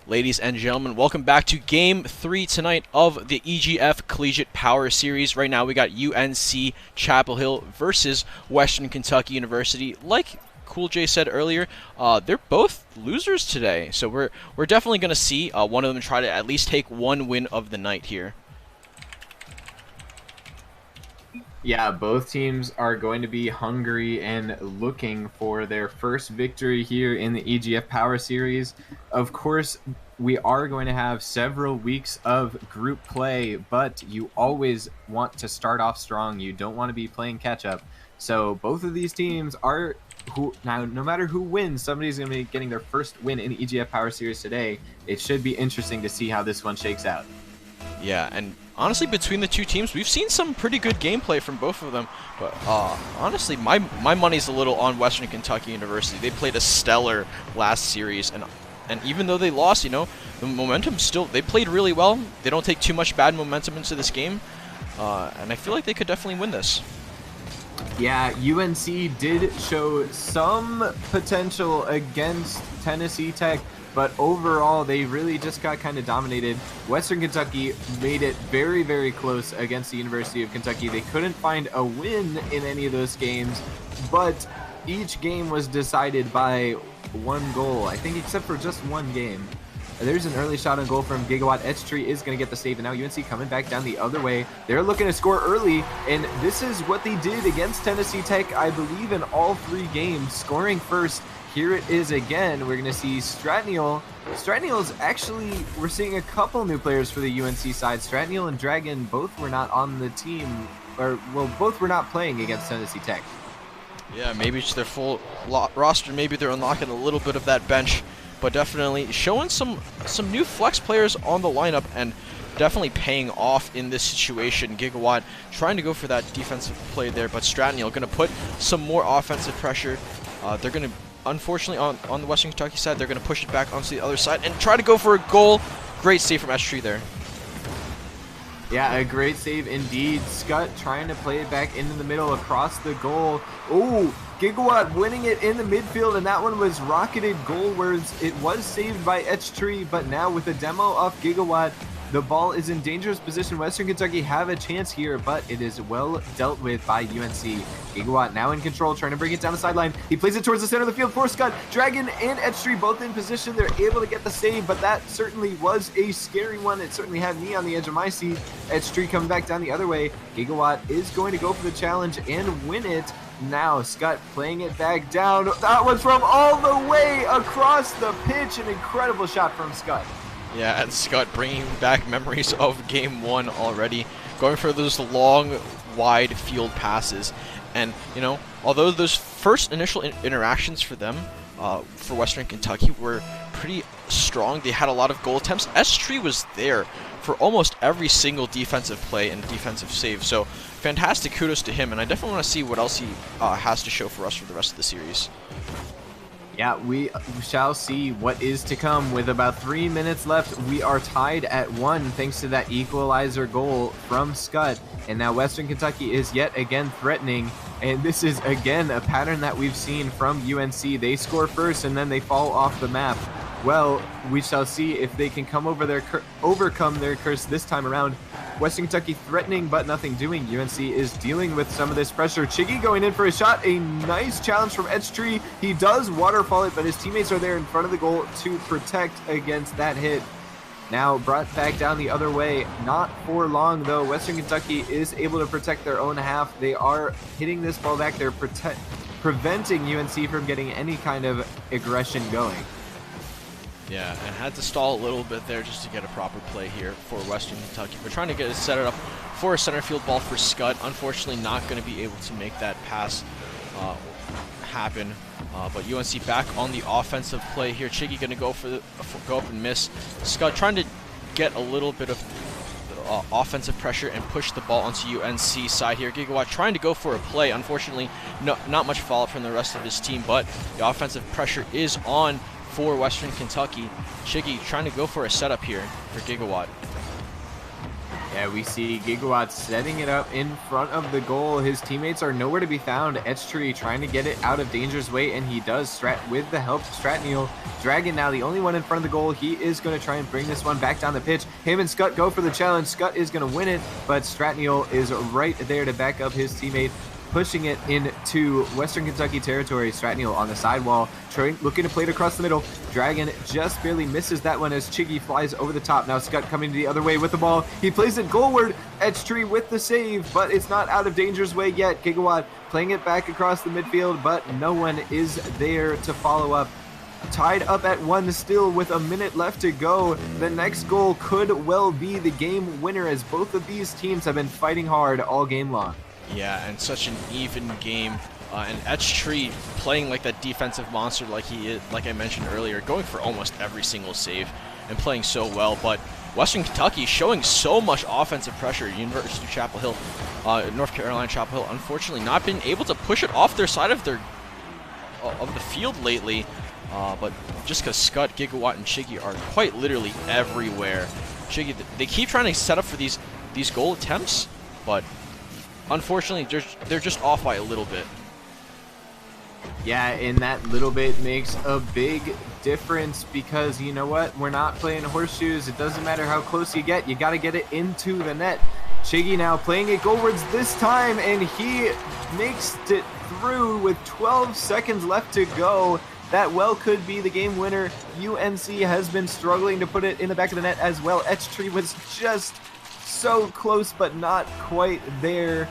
Ladies and gentlemen, welcome back to Game 3 tonight of the EGF Collegiate Power Series. Right now we got UNC Chapel Hill versus Western Kentucky University. Like Cool J said earlier, they're both losers today, so we're definitely going to see one of them try to at least take one win of the night here. Yeah, both teams are going to be hungry and looking for their first victory here in the EGF Power Series. Of course, we are going to have several weeks of group play, but you always want to start off strong. You don't want to be playing catch-up. So both of these teams are now, no matter who wins, somebody's going to be getting their first win in the EGF Power Series today. It should be interesting to see how this one shakes out. Yeah, and honestly, between the two teams, we've seen some pretty good gameplay from both of them. But honestly, my money's a little on Western Kentucky University. They played a stellar last series, and even though they lost, you know, the momentum still, they played really well. They don't take too much bad momentum into this game, and I feel like they could definitely win this. Yeah, UNC did show some potential against Tennessee Tech, but overall, they really just got kind of dominated. Western Kentucky made it very, very close against the University of Kentucky. They couldn't find a win in any of those games, but each game was decided by one goal, I think, except for just one game. There's an early shot on goal from Gigawatt. Etchetry is going to get the save, and now UNC coming back down the other way. They're looking to score early, and this is what they did against Tennessee Tech, I believe, in all three games, scoring first. Here it is again. We're going to see Stratniel. Stratniel's actually, we're seeing a couple new players for the UNC side. Stratniel and Dragon both were not on the team, or, well, both were not playing against Tennessee Tech. Yeah, maybe it's their full roster. Maybe they're unlocking a little bit of that bench, but definitely showing some new flex players on the lineup and definitely paying off in this situation. Gigawatt trying to go for that defensive play there, but Stratniel going to put some more offensive pressure. They're going to, unfortunately, on the Western Kentucky side, they're going to push it back onto the other side and try to go for a goal. Great save from Etchetry there. Yeah, a great save indeed. Scott trying to play it back into the middle across the goal. Oh, Gigawatt winning it in the midfield, and that one was rocketed goalwards. It was saved by Etchetry, but now with a demo off Gigawatt, the ball is in dangerous position. Western Kentucky have a chance here, but it is well dealt with by UNC. Gigawatt now in control, trying to bring it down the sideline. He plays it towards the center of the field for Scott. Dragon and Etchetry both in position. They're able to get the save, but that certainly was a scary one. It certainly had me on the edge of my seat. Etchetry coming back down the other way. Gigawatt is going to go for the challenge and win it. Now Scott playing it back down. That was from all the way across the pitch. An incredible shot from Scott. Yeah, and Scott bringing back memories of Game 1 already, going for those long, wide field passes. And, you know, although those first initial interactions for them, for Western Kentucky, were pretty strong, they had a lot of goal attempts. Etchetry was there for almost every single defensive play and defensive save. So, fantastic kudos to him, and I definitely want to see what else he has to show for us for the rest of the series. Yeah, we shall see what is to come. With about 3 minutes left, we are tied at 1 thanks to that equalizer goal from Scott. And now Western Kentucky is yet again threatening. And this is again a pattern that we've seen from UNC. They score first and then they fall off the map. Well, we shall see if they can overcome their curse this time around. Western Kentucky threatening but nothing doing. UNC is dealing with some of this pressure. Chiggy going in for a shot. A nice challenge from Etchetry. He does waterfall it, but his teammates are there in front of the goal to protect against that hit. Now brought back down the other way. Not for long, though. Western Kentucky is able to protect their own half. They are hitting this ball back. They're preventing UNC from getting any kind of aggression going. Yeah, and had to stall a little bit there just to get a proper play here for Western Kentucky. We're trying to get it set it up for a center field ball for Scott. Unfortunately, not going to be able to make that pass happen. But UNC back on the offensive play here. Chiggy going to go up and miss. Scott trying to get a little bit of offensive pressure and push the ball onto UNC side here. Gigawatt trying to go for a play. Unfortunately, not much follow-up from the rest of his team, but the offensive pressure is on for Western Kentucky. Chiggy trying to go for a setup here for Gigawatt. Yeah, we see Gigawatt setting it up in front of the goal. His teammates are nowhere to be found. Etchree trying to get it out of danger's way, and he does. With the help of Stratneal. Dragon now the only one in front of the goal. He is going to try and bring this one back down the pitch. Him and Scott go for the challenge. Scott is going to win it, but Stratneal is right there to back up his teammate, pushing it into Western Kentucky territory. Stratneal on the sidewall, looking to play it across the middle. Dragon just barely misses that one as Chiggy flies over the top. Now Scott coming the other way with the ball. He plays it goalward. Etchree with the save, but it's not out of danger's way yet. Gigawatt playing it back across the midfield, but no one is there to follow up. Tied up at 1 still with a minute left to go. The next goal could well be the game winner, as both of these teams have been fighting hard all game long. Yeah, and such an even game. And Etchree playing like that defensive monster like he is, like I mentioned earlier, going for almost every single save and playing so well. But Western Kentucky showing so much offensive pressure. University of Chapel Hill, North Carolina Chapel Hill, unfortunately not been able to push it off their side of the field lately. But just because Scud, Gigawatt, and Chiggy are quite literally everywhere. Chiggy, they keep trying to set up for these goal attempts, but unfortunately they're just off by a little bit. Yeah, and that little bit makes a big difference, because you know what? We're not playing horseshoes. It doesn't matter how close you get. You got to get it into the net. Chiggy now playing it goalwards this time, and he makes it through with 12 seconds left to go. That well could be the game winner. UNC has been struggling to put it in the back of the net as well. Etchree was just so close, but not quite there.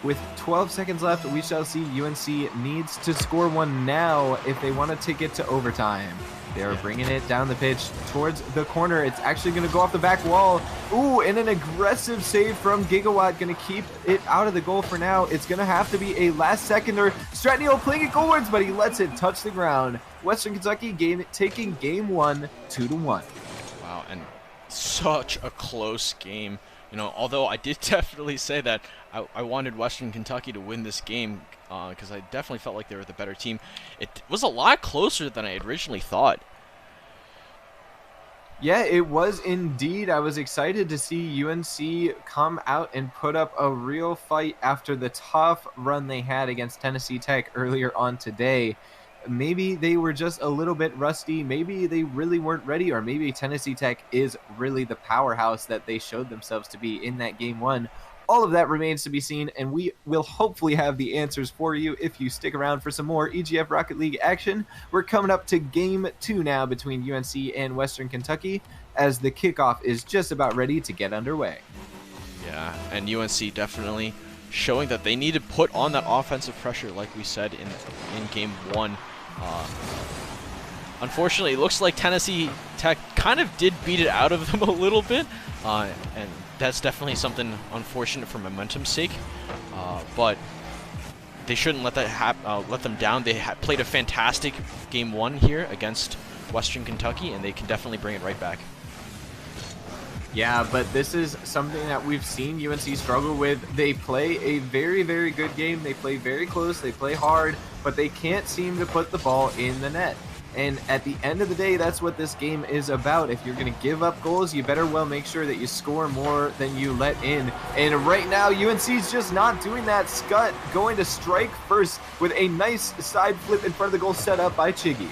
With 12 seconds left, we shall see. UNC needs to score one now if they want to take it to overtime. They're bringing it down the pitch towards the corner. It's actually going to go off the back wall. Ooh, and an aggressive save from Gigawatt. Going to keep it out of the goal for now. It's going to have to be a last seconder. Stratneal playing it goalwards, but he lets it touch the ground. Western Kentucky taking game 1 2-1. Wow, and such a close game. You know, although I did definitely say that I wanted Western Kentucky to win this game, because I definitely felt like they were the better team. It was a lot closer than I originally thought. Yeah, it was indeed. I was excited to see UNC come out and put up a real fight after the tough run they had against Tennessee Tech earlier on today. Maybe they were just a little bit rusty. Maybe they really weren't ready, or maybe Tennessee Tech is really the powerhouse that they showed themselves to be in that game 1. All of that remains to be seen, and we will hopefully have the answers for you if you stick around for some more EGF Rocket League action. We're coming up to game 2 now between UNC and Western Kentucky, as the kickoff is just about ready to get underway. Yeah, and UNC definitely showing that they need to put on that offensive pressure, like we said in game 1. Unfortunately, it looks like Tennessee Tech kind of did beat it out of them a little bit, and that's definitely something unfortunate for momentum's sake. But they shouldn't let that let them down. They played a fantastic game 1 here against Western Kentucky, and they can definitely bring it right back. Yeah, but this is something that we've seen UNC struggle with. They play a very, very good game. They play very close. They play hard, but they can't seem to put the ball in the net. And at the end of the day, that's what this game is about. If you're going to give up goals, you better well make sure that you score more than you let in. And right now, UNC's just not doing that. Scott going to strike first with a nice side flip in front of the goal set up by Chiggy.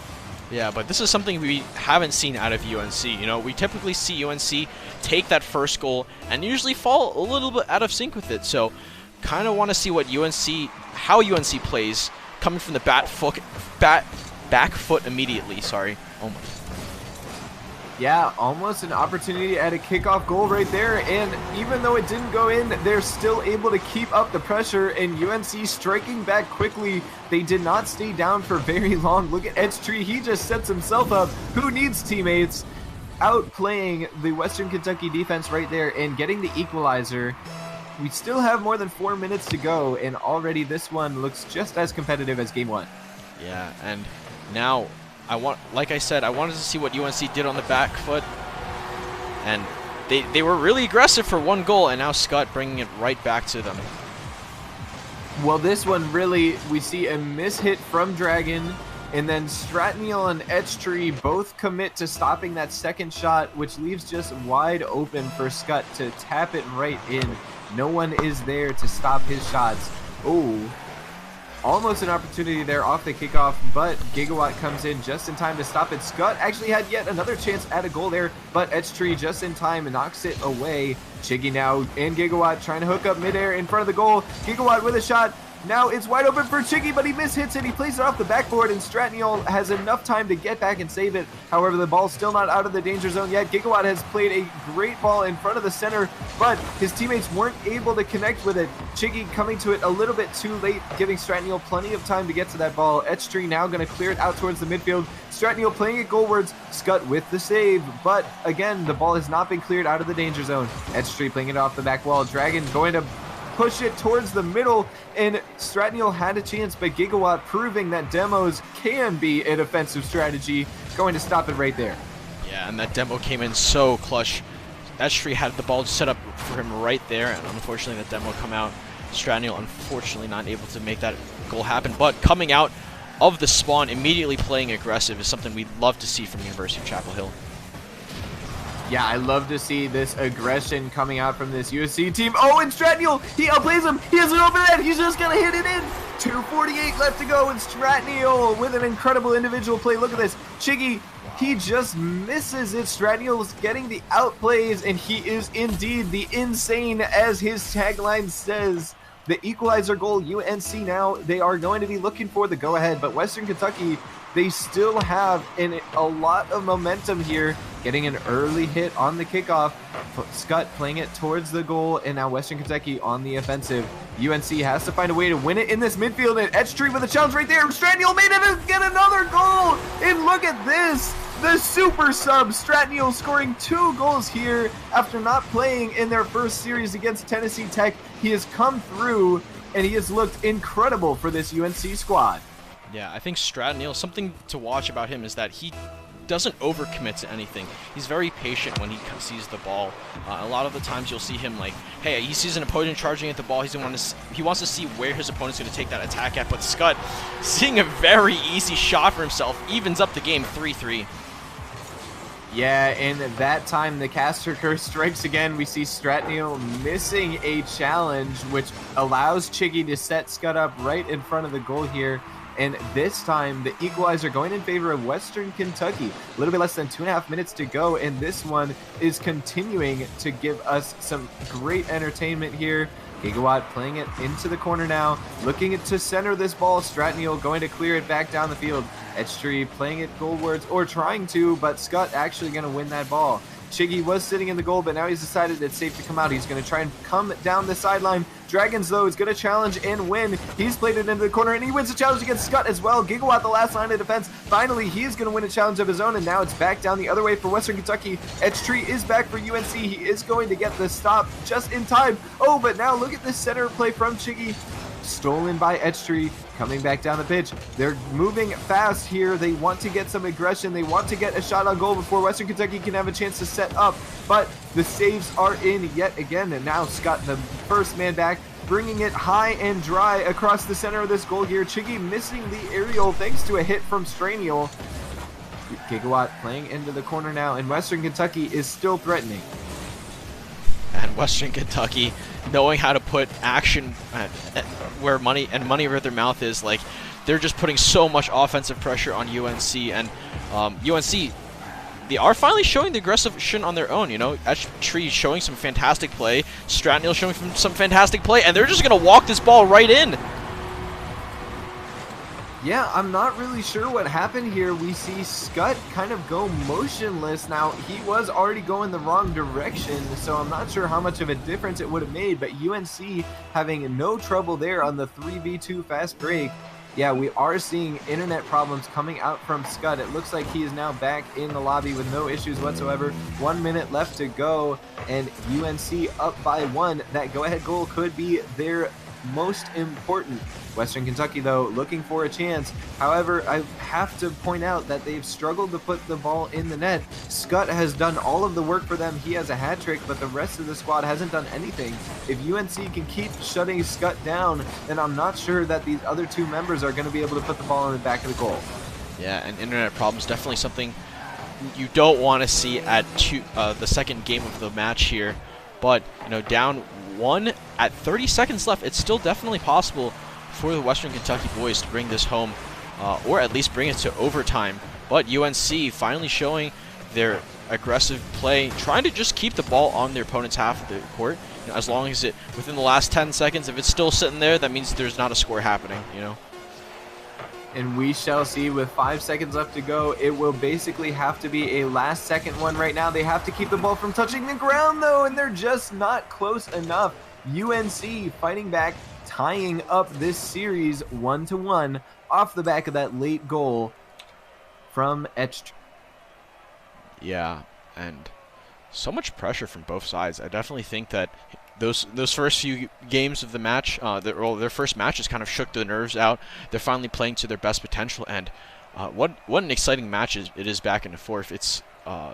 Yeah, but this is something we haven't seen out of UNC. You know, we typically see UNC take that first goal and usually fall a little bit out of sync with it. So, kind of want to see what how UNC plays coming from the back foot immediately. Sorry, almost. Yeah, almost an opportunity at a kickoff goal right there, and even though it didn't go in, they're still able to keep up the pressure, and UNC striking back quickly. They did not stay down for very long. Look at Etchree, he just sets himself up. Who needs teammates? Outplaying the Western Kentucky defense right there and getting the equalizer. We still have more than 4 minutes to go, and already this one looks just as competitive as game 1. Yeah, and now like I said, I wanted to see what UNC did on the back foot, and they were really aggressive for 1 goal, and now Scott bringing it right back to them. Well, this one really, we see a miss hit from Dragon. And then Stratniel and Etchtree both commit to stopping that second shot, which leaves just wide open for Scut to tap it right in. No one is there to stop his shots. Oh, almost an opportunity there off the kickoff, but Gigawatt comes in just in time to stop it. Scut actually had yet another chance at a goal there, but Etchtree just in time and knocks it away. Chiggy now and Gigawatt trying to hook up midair in front of the goal. Gigawatt with a shot. Now it's wide open for Chiggy, but he mishits it. He plays it off the backboard, and Stratniel has enough time to get back and save it. However, the ball's still not out of the danger zone yet. Gigawatt has played a great ball in front of the center, but his teammates weren't able to connect with it. Chiggy coming to it a little bit too late, giving Stratniel plenty of time to get to that ball. Etchtree now going to clear it out towards the midfield. Stratniel playing it goalwards. Scut with the save, but again, the ball has not been cleared out of the danger zone. Etchtree playing it off the back wall. Dragon going to push it towards the middle, and Stratniel had a chance, but Gigawatt proving that demos can be a defensive strategy, going to stop it right there. Yeah, and that demo came in so clutch. Etchtree had the ball set up for him right there, and unfortunately the demo come out. Stratniel unfortunately not able to make that goal happen, but coming out of the spawn, immediately playing aggressive is something we'd love to see from University of Chapel Hill. Yeah, I love to see this aggression coming out from this USC team. Oh, and Stratniel, he outplays him. He has an open end. He's just going to hit it in. 2:48 left to go, and Stratniel with an incredible individual play. Look at this. Chiggy, he just misses it. Stratniel's getting the outplays, and he is indeed the insane, as his tagline says. The equalizer goal, UNC now, they are going to be looking for the go-ahead, but Western Kentucky, they still have a lot of momentum here, getting an early hit on the kickoff. Scut playing it towards the goal, and now Western Kentucky on the offensive. UNC has to find a way to win it in this midfield, and Etchtree with a challenge right there. Stratniel made it get another goal, and look at this. The super sub, Stratniel scoring 2 goals here after not playing in their first series against Tennessee Tech. He has come through, and he has looked incredible for this UNC squad. Yeah, I think Stratniel, something to watch about him is that he doesn't overcommit to anything. He's very patient when he sees the ball. A lot of the times you'll see him like, hey, he sees an opponent charging at the ball. He wants to see where his opponent's going to take that attack at. But Scut, seeing a very easy shot for himself, evens up the game 3-3. Yeah, and that time the caster curse strikes again. We see Stratniel missing a challenge, which allows Chiggy to set Scut up right in front of the goal here. And this time, the equalizer going in favor of Western Kentucky. A little bit less than 2.5 minutes to go, and this one is continuing to give us some great entertainment here. Gigawatt playing it into the corner now, looking to center this ball. Stratniel going to clear it back down the field. Etchtree playing it goalwards, or trying to, but Scut actually going to win that ball. Chiggy was sitting in the goal, but now he's decided it's safe to come out. He's going to try and come down the sideline. Dragons, though, is going to challenge and win. He's played it into the corner, and he wins the challenge against Scut as well. Gigawatt, the last line of defense. Finally, he is going to win a challenge of his own, and now it's back down the other way for Western Kentucky. Etchtree is back for UNC. He is going to get the stop just in time. Oh, but now look at this center play from Chiggy. Stolen by Etchtree, coming back down the pitch. They're moving fast here. They want to get some aggression. They want to get a shot on goal before Western Kentucky can have a chance to set up. But the saves are in yet again. And now Scott, the first man back, bringing it high and dry across the center of this goal here. Chiggy missing the aerial thanks to a hit from Stratniel. Gigawatt playing into the corner now, and Western Kentucky is still threatening. And Western Kentucky, knowing how to put action where money where their mouth is, like they're just putting so much offensive pressure on UNC, and UNC, they are finally showing the aggression on their own. You know, Etchtree showing some fantastic play, Stratniel showing some fantastic play, and they're just gonna walk this ball right in. Yeah, I'm not really sure what happened here. We see Scut kind of go motionless. Now, he was already going the wrong direction, so I'm not sure how much of a difference it would have made, but UNC having no trouble there on the 3v2 fast break. Yeah, we are seeing internet problems coming out from Scut. It looks like he is now back in the lobby with no issues whatsoever. 1 minute left to go, and UNC up by 1. That go-ahead goal could be their most important. Western Kentucky, though, looking for a chance. However, I have to point out that they've struggled to put the ball in the net. Scut has done all of the work for them. He has a hat trick, but the rest of the squad hasn't done anything. If UNC can keep shutting Scut down, then I'm not sure that these other two members are going to be able to put the ball in the back of the goal. Yeah, and internet problems definitely something you don't want to see at the second game of the match here. But, you know, down 1 at 30 seconds left, it's still definitely possible for the Western Kentucky boys to bring this home, or at least bring it to overtime. But UNC finally showing their aggressive play, trying to just keep the ball on their opponent's half of the court. You know, as long as within the last 10 seconds, if it's still sitting there, that means there's not a score happening, you know. And we shall see. With 5 seconds left to go, it will basically have to be a last second one right now. They have to keep the ball from touching the ground though, and they're just not close enough. UNC fighting back, tying up this series 1-1 off the back of that late goal from Etch. Yeah, and so much pressure from both sides. I definitely think that those first few games of the match, their first matches kind of shook the nerves out. They're finally playing to their best potential, and what an exciting match it is back and forth. It's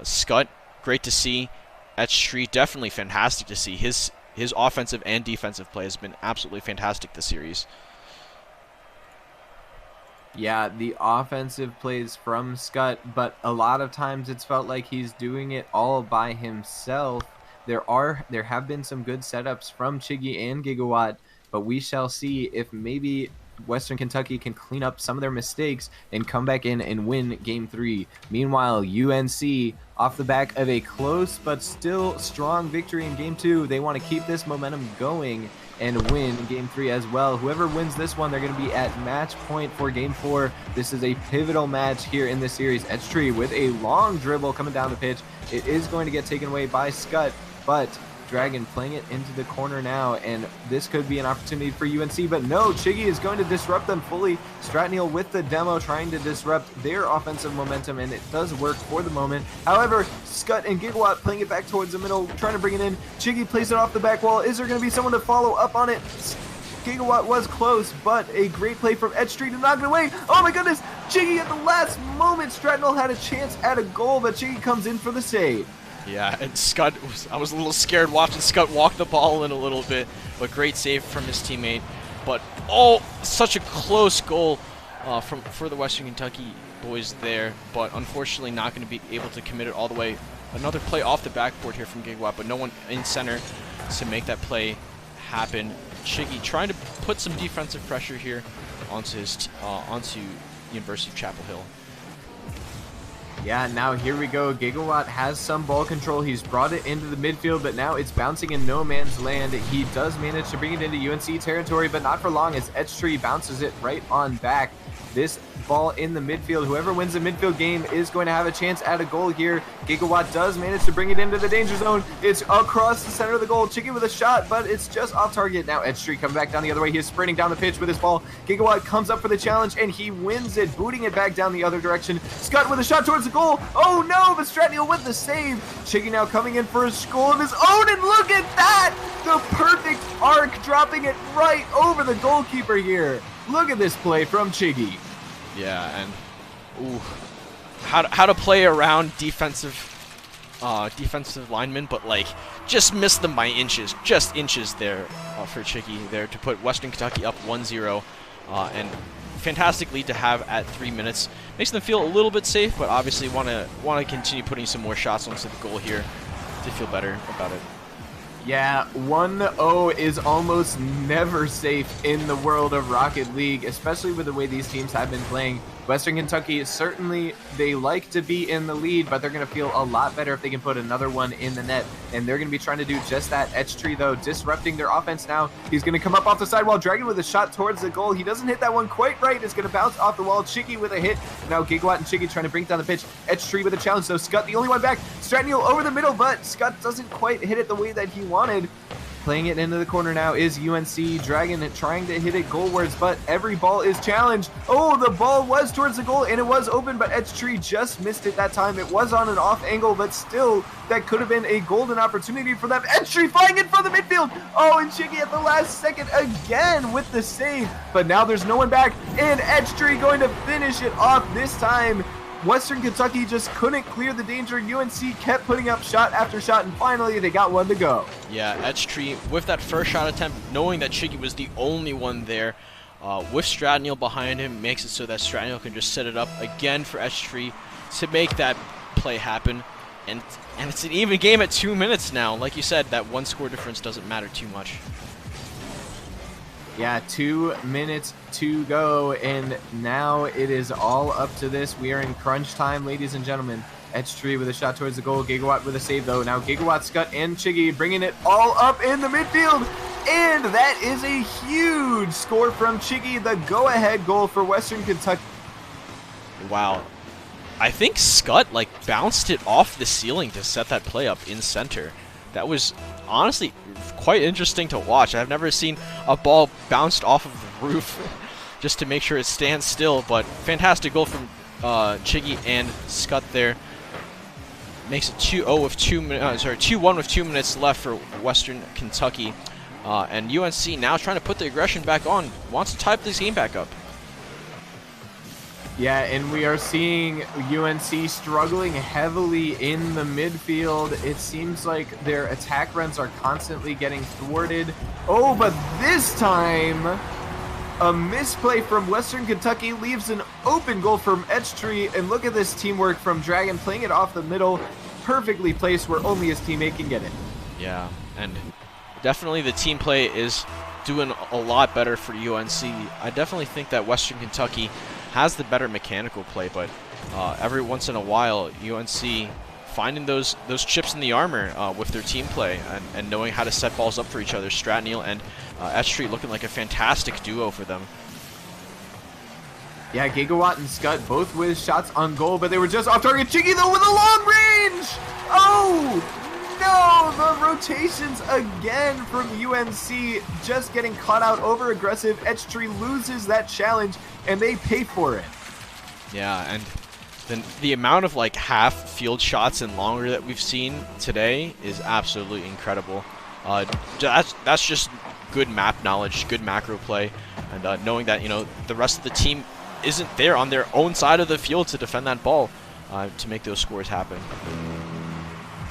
Scott, great to see. Etch definitely fantastic to see. His offensive and defensive play has been absolutely fantastic this series. Yeah, the offensive plays from Scott, but a lot of times it's felt like he's doing it all by himself. There have been some good setups from Chiggy and Gigawatt, but we shall see if maybe Western Kentucky can clean up some of their mistakes and come back in and win Game 3. Meanwhile, UNC, off the back of a close but still strong victory in Game 2, they want to keep this momentum going and win Game 3 as well. Whoever wins this one, they're going to be at match point for Game 4. This is a pivotal match here in this series. Etch with a long dribble coming down the pitch. It is going to get taken away by Scott, but Dragon playing it into the corner now, and this could be an opportunity for UNC, but no, Chiggy is going to disrupt them fully. Stratneal with the demo trying to disrupt their offensive momentum, and it does work for the moment. However, Scott and Gigawatt playing it back towards the middle, trying to bring it in. Chiggy plays it off the back wall. Is there going to be someone to follow up on it? Gigawatt was close, but a great play from Etch to knock it away. Oh my goodness, Chiggy at the last moment. Stratneal had a chance at a goal, but Chiggy comes in for the save. Yeah, and Scott, I was a little scared watching Scott walk the ball in a little bit, but great save from his teammate. But, oh, such a close goal for the Western Kentucky boys there, but unfortunately not going to be able to commit it all the way. Another play off the backboard here from Gigawatt, but no one in center to make that play happen. Chiggy trying to put some defensive pressure here onto University of Chapel Hill. Yeah, now here we go. Gigawatt has some ball control. He's brought it into the midfield, but now it's bouncing in no man's land. He does manage to bring it into UNC territory, but not for long as Etch bounces it right on back. This ball in the midfield, whoever wins the midfield game is going to have a chance at a goal here. Gigawatt does manage to bring it into the danger zone. It's across the center of the goal. Chiggy with a shot, but it's just off target. Now Etch coming back down the other way. He's sprinting down the pitch with his ball. Gigawatt comes up for the challenge, and he wins it, booting it back down the other direction. Scott with a shot towards the goal. Oh no, but Stratneal with the save. Chiggy now coming in for a goal of his own, and look at that! The perfect arc, dropping it right over the goalkeeper here. Look at this play from Chiggy. Yeah, and ooh, how to play around defensive linemen, but like just missed them by inches, just inches there for Chiggy there to put Western Kentucky up 1-0, and fantastic lead to have at 3 minutes. Makes them feel a little bit safe, but obviously want to continue putting some more shots onto the goal here to feel better about it. Yeah, 1-0 is almost never safe in the world of Rocket League, especially with the way these teams have been playing. Western Kentucky, certainly they like to be in the lead, but they're going to feel a lot better if they can put another one in the net. And they're going to be trying to do just that. Etch, though, disrupting their offense now. He's going to come up off the side while Dragon with a shot towards the goal. He doesn't hit that one quite right. It's going to bounce off the wall. Chiggy with a hit. Now Gigawatt and Chiggy trying to bring down the pitch. Etch with a challenge, though. Scott, the only one back. Stratneal over the middle, but Scott doesn't quite hit it the way that he wanted. Playing it into the corner now is UNC. Dragon trying to hit it goalwards, but every ball is challenged. Oh, the ball was towards the goal, and it was open, but Etch just missed it that time. It was on an off angle, but still, that could have been a golden opportunity for them. Etch flying in from the midfield. Oh, and Chiggy at the last second again with the save. But now there's no one back, and Etch going to finish it off this time. Western Kentucky just couldn't clear the danger. UNC kept putting up shot after shot, and finally they got one to go. Yeah, Etch with that first shot attempt, knowing that Chiggy was the only one there, with Stratniel behind him, makes it so that Stratniel can just set it up again for H3 to make that play happen. And it's an even game at 2 minutes now. Like you said, that one score difference doesn't matter too much. Yeah, 2 minutes to go, and now it is all up to this. We are in crunch time, ladies and gentlemen. H3 with a shot towards the goal. Gigawatt with a save, though. Now Gigawatt, Scott, and Chiggy bringing it all up in the midfield. And that is a huge score from Chiggy, the go-ahead goal for Western Kentucky. Wow. I think Scott, like, bounced it off the ceiling to set that play up in center. That was honestly quite interesting to watch. I've never seen a ball bounced off of the roof just to make sure it stands still, but fantastic goal from Chiggy and Scott there. Makes it 2-1 with 2 minutes left for Western Kentucky. And UNC now trying to put the aggression back on, wants to type this game back up. Yeah, and we are seeing UNC struggling heavily in the midfield. It seems like their attack runs are constantly getting thwarted. Oh, but this time, a misplay from Western Kentucky leaves an open goal from H3. And look at this teamwork from Dragon, playing it off the middle, perfectly placed where only his teammate can get it. Yeah, and definitely the team play is doing a lot better for UNC. I definitely think that Western Kentucky has the better mechanical play, but every once in a while, UNC finding those chips in the armor with their team play and knowing how to set balls up for each other. Stratniel and H3 looking like a fantastic duo for them. Yeah, Gigawatt and Scott both with shots on goal, but they were just off target. Chiggy, though, with a long range! Oh! No, the rotations again from UNC, just getting caught out over aggressive. H3 loses that challenge, and they pay for it. Yeah, and then the amount of like half field shots and longer that we've seen today is absolutely incredible. That's just good map knowledge, good macro play, and knowing that, you know, the rest of the team isn't there on their own side of the field to defend that ball to make those scores happen.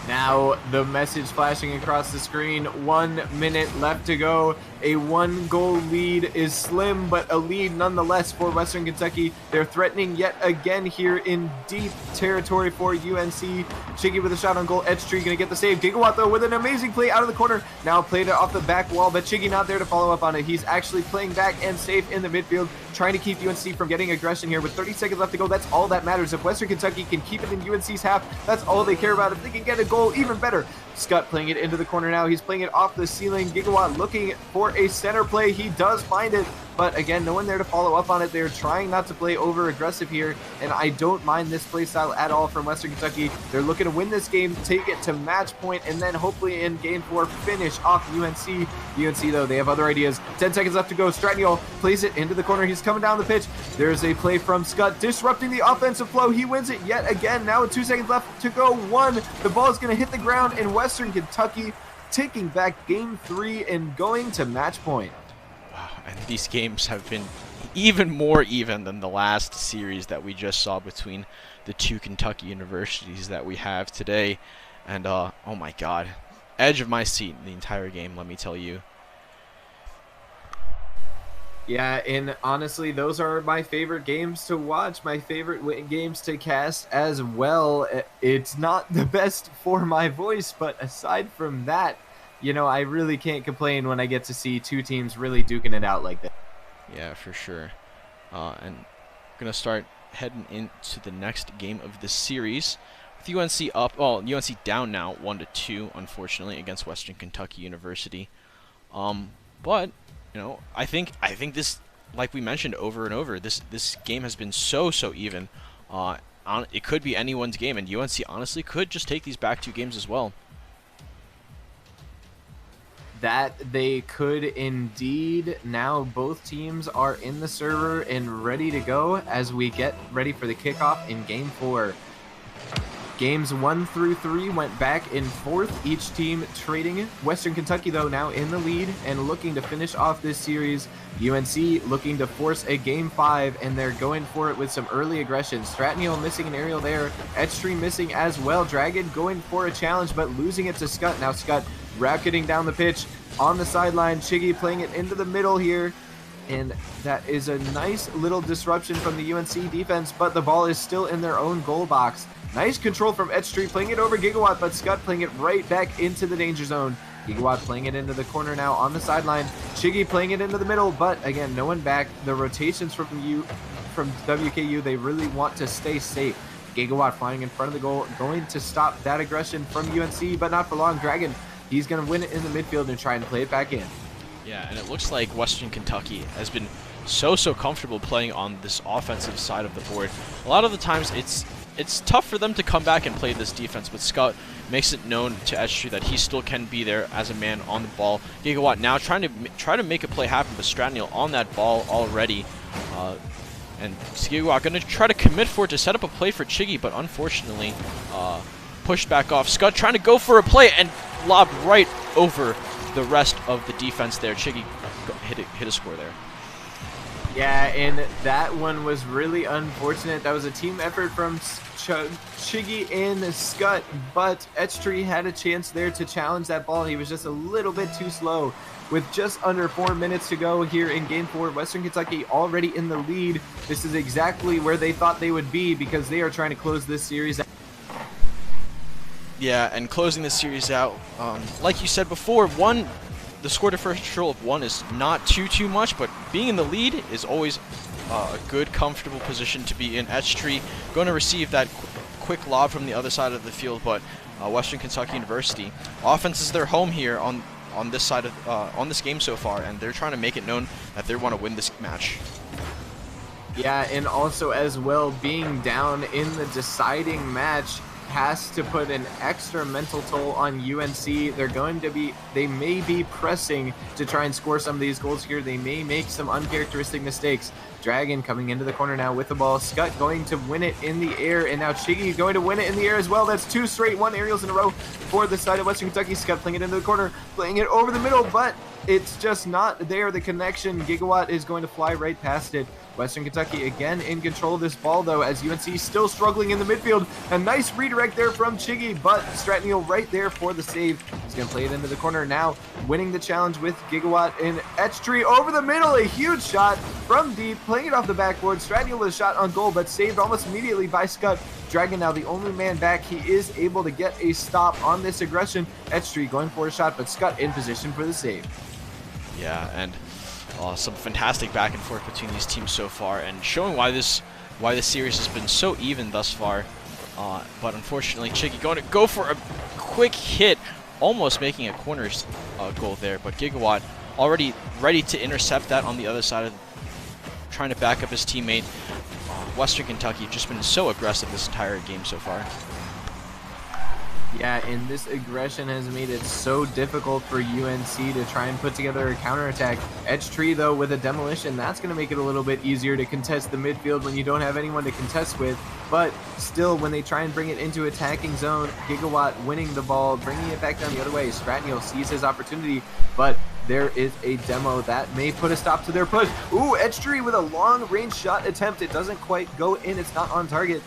Now the message flashing across the screen, 1 minute left to go. A 1-goal lead is slim, but a lead nonetheless for Western Kentucky. They're threatening yet again here in deep territory for UNC. Chiggy with a shot on goal. H3 gonna get the save. Gigawatt, though, with an amazing play out of the corner. Now played it off the back wall, but Chiggy not there to follow up on it. He's actually playing back and safe in the midfield, trying to keep UNC from getting aggression here. With 30 seconds left to go, that's all that matters. If Western Kentucky can keep it in UNC's half, that's all they care about. If they can get a goal, even better. Scott playing it into the corner now. He's playing it off the ceiling. Gigawatt looking for a center play. He does find it, but again, no one there to follow up on it. They're trying not to play over aggressive here, and I don't mind this play style at all from Western Kentucky. They're looking to win this game, take it to match point, and then hopefully in game 4 finish off UNC. UNC, though, they have other ideas. 10 seconds left to go. Stratniel plays it into the corner. He's coming down the pitch. There's a play from Scott disrupting the offensive flow. He wins it yet again. Now with 2 seconds left to go. 1. The ball is going to hit the ground, and Western Kentucky taking back game 3 and going to match point. Wow, and these games have been even more even than the last series that we just saw between the two Kentucky universities that we have today. And oh my god, edge of my seat the entire game, let me tell you. Yeah, and honestly, those are my favorite games to watch, my favorite games to cast as well. It's not the best for my voice, but aside from that, you know, I really can't complain when I get to see two teams really duking it out like that. Yeah, for sure. And we're going to start heading into the next game of the series. With UNC up, well, UNC down now 1-2, unfortunately, against Western Kentucky University. But you know, I think this, like we mentioned over and over, this game has been so even. It could be anyone's game, and UNC honestly could just take these back 2 games as well. That they could indeed. Now both teams are in the server and ready to go as we get ready for the kickoff in game 4. Games 1 through 3 went back and forth, each team trading. Western Kentucky, though, now in the lead and looking to finish off this series. UNC looking to force a game 5, and they're going for it with some early aggression. Stratniel missing an aerial there. Edstream missing as well. Dragon going for a challenge, but losing it to Scott. Now Scott rocketing down the pitch on the sideline. Chiggy playing it into the middle here. And that is a nice little disruption from the UNC defense, but the ball is still in their own goal box. Nice control from Edge3, playing it over Gigawatt, but Scott playing it right back into the danger zone. Gigawatt playing it into the corner now on the sideline. Chiggy playing it into the middle, but again, no one back. The rotations from WKU, they really want to stay safe. Gigawatt flying in front of the goal, going to stop that aggression from UNC, but not for long. Dragon, he's going to win it in the midfield and try and play it back in. Yeah, and it looks like Western Kentucky has been so comfortable playing on this offensive side of the board. A lot of the times it's tough for them to come back and play this defense, but Scott makes it known to Edge3 that he still can be there as a man on the ball. Gigawatt now trying to make a play happen, but Stratniel on that ball already. And Gigawatt going to try to commit for it to set up a play for Chiggy, but unfortunately pushed back off. Scott trying to go for a play and lobbed right over the rest of the defense there. Chiggy hit a score there. Yeah, and that one was really unfortunate. That was a team effort from Chiggy and Scott, but Edge3 had a chance there to challenge that ball. He was just a little bit too slow. With just under 4 minutes to go here in Game 4, Western Kentucky already in the lead. This is exactly where they thought they would be because they are trying to close this series out. Yeah, and closing this series out, like you said before, the score differential of 1 is not too much, but being in the lead is always a good, comfortable position to be in. Edge3 going to receive that quick lob from the other side of the field, but Western Kentucky University offense is their home here on this side of on this game so far, and they're trying to make it known that they want to win this match. Yeah, and also as well, being down in the deciding match has to put an extra mental toll on UNC. They may be pressing to try and score some of these goals here. They may make some uncharacteristic mistakes. Dragon coming into the corner now with the ball. Scott going to win it in the air, and now Chiggy going to win it in the air as well. That's 2 straight aerials in a row for the side of Western Kentucky. Scott playing it into the corner, playing it over the middle, but it's just not there. The connection, Gigawatt is going to fly right past it. Western Kentucky again in control of this ball though, as UNC still struggling in the midfield. A nice redirect there from Chiggy, but Stratniel right there for the save. He's going to play it into the corner now, winning the challenge with Gigawatt and Edge3 over the middle. A huge shot from deep, playing it off the backboard. Stratniel with a shot on goal, but saved almost immediately by Scott. Dragon now the only man back. He is able to get a stop on this aggression. Edge3 going for a shot, but Scott in position for the save. Yeah, and some fantastic back and forth between these teams so far, and showing why this series has been so even thus far. But unfortunately, Chiggy going to go for a quick hit, almost making a corner goal there. But Gigawatt already ready to intercept that on the other side, trying to back up his teammate. Western Kentucky just been so aggressive this entire game so far. Yeah, and this aggression has made it so difficult for UNC to try and put together a counterattack. Edge3, though, with a demolition, that's going to make it a little bit easier to contest the midfield when you don't have anyone to contest with. But still, when they try and bring it into attacking zone, Gigawatt winning the ball, bringing it back down the other way. Stratniel sees his opportunity, but there is a demo that may put a stop to their push. Ooh, Edge3 with a long-range shot attempt. It doesn't quite go in. It's not on target.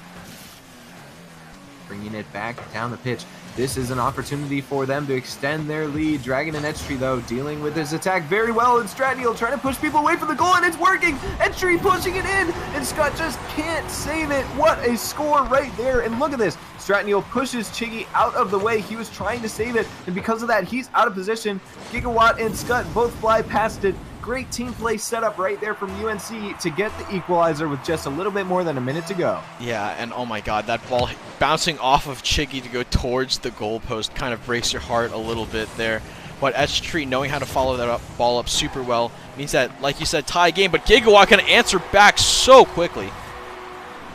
Bringing it back down the pitch. This is an opportunity for them to extend their lead. Dragon and Edge3, though, dealing with his attack very well. And Stratniel trying to push people away from the goal, and it's working. Edge3 pushing it in, and Scott just can't save it. What a score right there. And look at this. Stratniel pushes Chiggy out of the way. He was trying to save it, and because of that, he's out of position. Gigawatt and Scott both fly past it. Great team play set up right there from UNC to get the equalizer with just a little bit more than a minute to go. Yeah, and oh my god, that ball bouncing off of Chiggy to go towards the goalpost kind of breaks your heart a little bit there. But Edge3 knowing how to follow that ball up super well means that, like you said, tie game, but Gigawatt can answer back so quickly.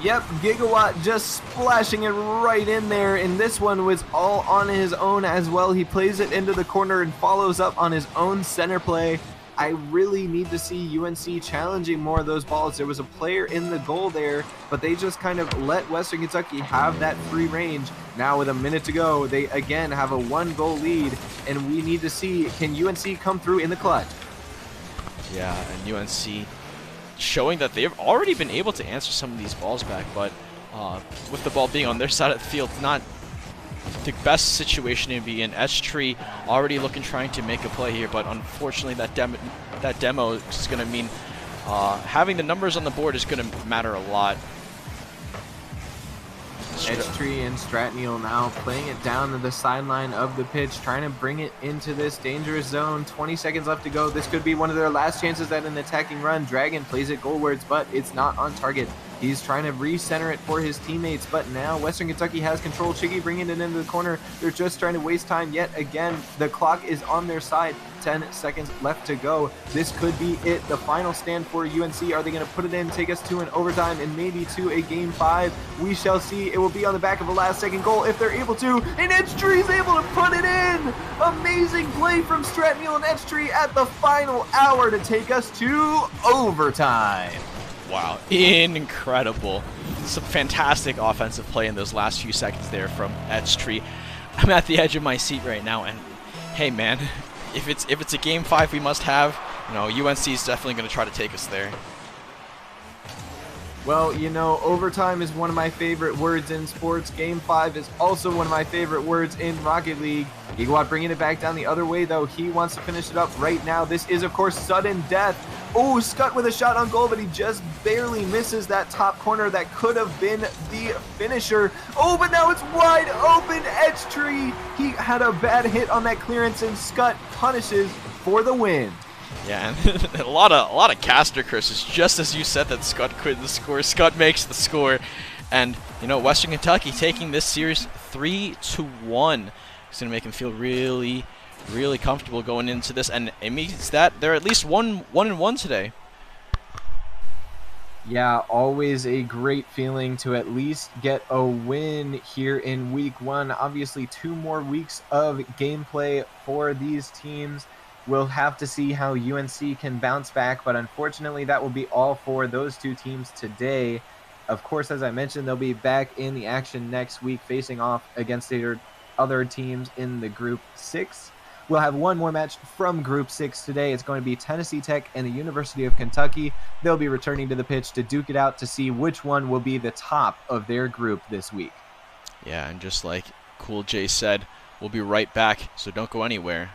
Yep, Gigawatt just splashing it right in there, and this one was all on his own as well. He plays it into the corner and follows up on his own center play. I really need to see UNC challenging more of those balls. There was a player in the goal there, but they just kind of let Western Kentucky have that free range. Now with a minute to go, they again have a 1-goal lead, and we need to see, can UNC come through in the clutch? Yeah, and UNC showing that they've already been able to answer some of these balls back, but with the ball being on their side of the field, not the best situation to be in. Edge3 already trying to make a play here, but unfortunately that demo is going to mean having the numbers on the board is going to matter a lot. Edgetree and Stratneal now playing it down to the sideline of the pitch, trying to bring it into this dangerous zone. 20 seconds left to go. This could be one of their last chances at an attacking run. Dragon plays it goalwards, but it's not on target. He's trying to recenter it for his teammates, but now Western Kentucky has control. Chiggy bringing it into the corner. They're just trying to waste time yet again. The clock is on their side. 10 seconds left to go. This could be it. The final stand for UNC. Are they going to put it in, take us to an overtime, and maybe to a game 5? We shall see. It will be on the back of a last-second goal if they're able to. And Edgetree is able to put it in. Amazing play from Stratneal and Edgetree at the final hour to take us to overtime. Wow, incredible. Some fantastic offensive play in those last few seconds there from Edgetree. I'm at the edge of my seat right now, and hey man, if it's a game 5 we must have, you know, UNC is definitely going to try to take us there. Well, you know, overtime is one of my favorite words in sports. Game 5 is also one of my favorite words in Rocket League. Gigawatt bringing it back down the other way, though. He wants to finish it up right now. This is, of course, sudden death. Oh, Scott with a shot on goal, but he just barely misses that top corner. That could have been the finisher. Oh, but now it's wide open. Edgetree, he had a bad hit on that clearance, and Scott punishes for the win. Yeah, and a lot of caster curses. Just as you said that Scott couldn't score, Scott makes the score, and you know, Western Kentucky taking this series 3-1. It's gonna make him feel really comfortable going into this, and it means that they're at least 1-1 today. Yeah, always a great feeling to at least get a win here in week 1. Obviously, 2 more weeks of gameplay for these teams. We'll have to see how UNC can bounce back, but unfortunately that will be all for those 2 teams today. Of course, as I mentioned, they'll be back in the action next week, facing off against their other teams in the Group 6. We'll have one more match from Group 6 today. It's going to be Tennessee Tech and the University of Kentucky. They'll be returning to the pitch to duke it out to see which one will be the top of their group this week. Yeah, and just like Cool J said, we'll be right back, so don't go anywhere.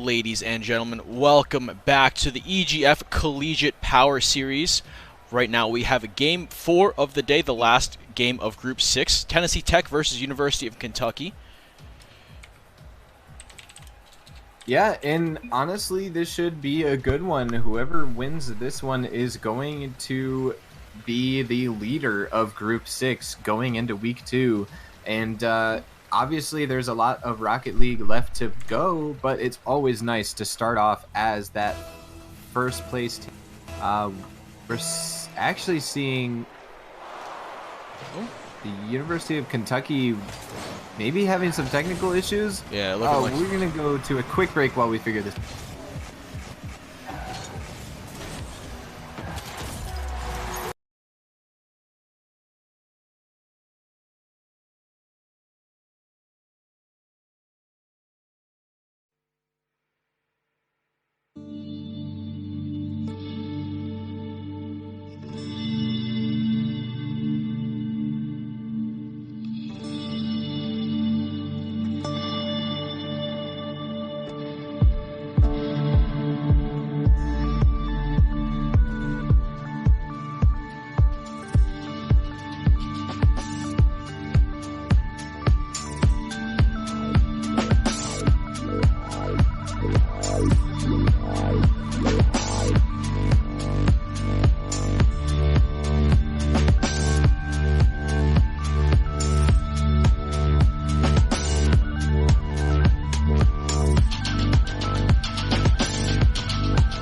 Ladies and gentlemen, welcome back to the EGF Collegiate Power Series. Right now we have a game 4 of the day, the last game of Group 6, Tennessee Tech versus University of Kentucky. Yeah, and honestly, this should be a good one. Whoever wins this one is going to be the leader of Group 6 going into Week 2. And obviously, there's a lot of Rocket League left to go, but it's always nice to start off as that first place team. We're actually seeing the University of Kentucky maybe having some technical issues. Yeah, we're going to go to a quick break while we figure this out.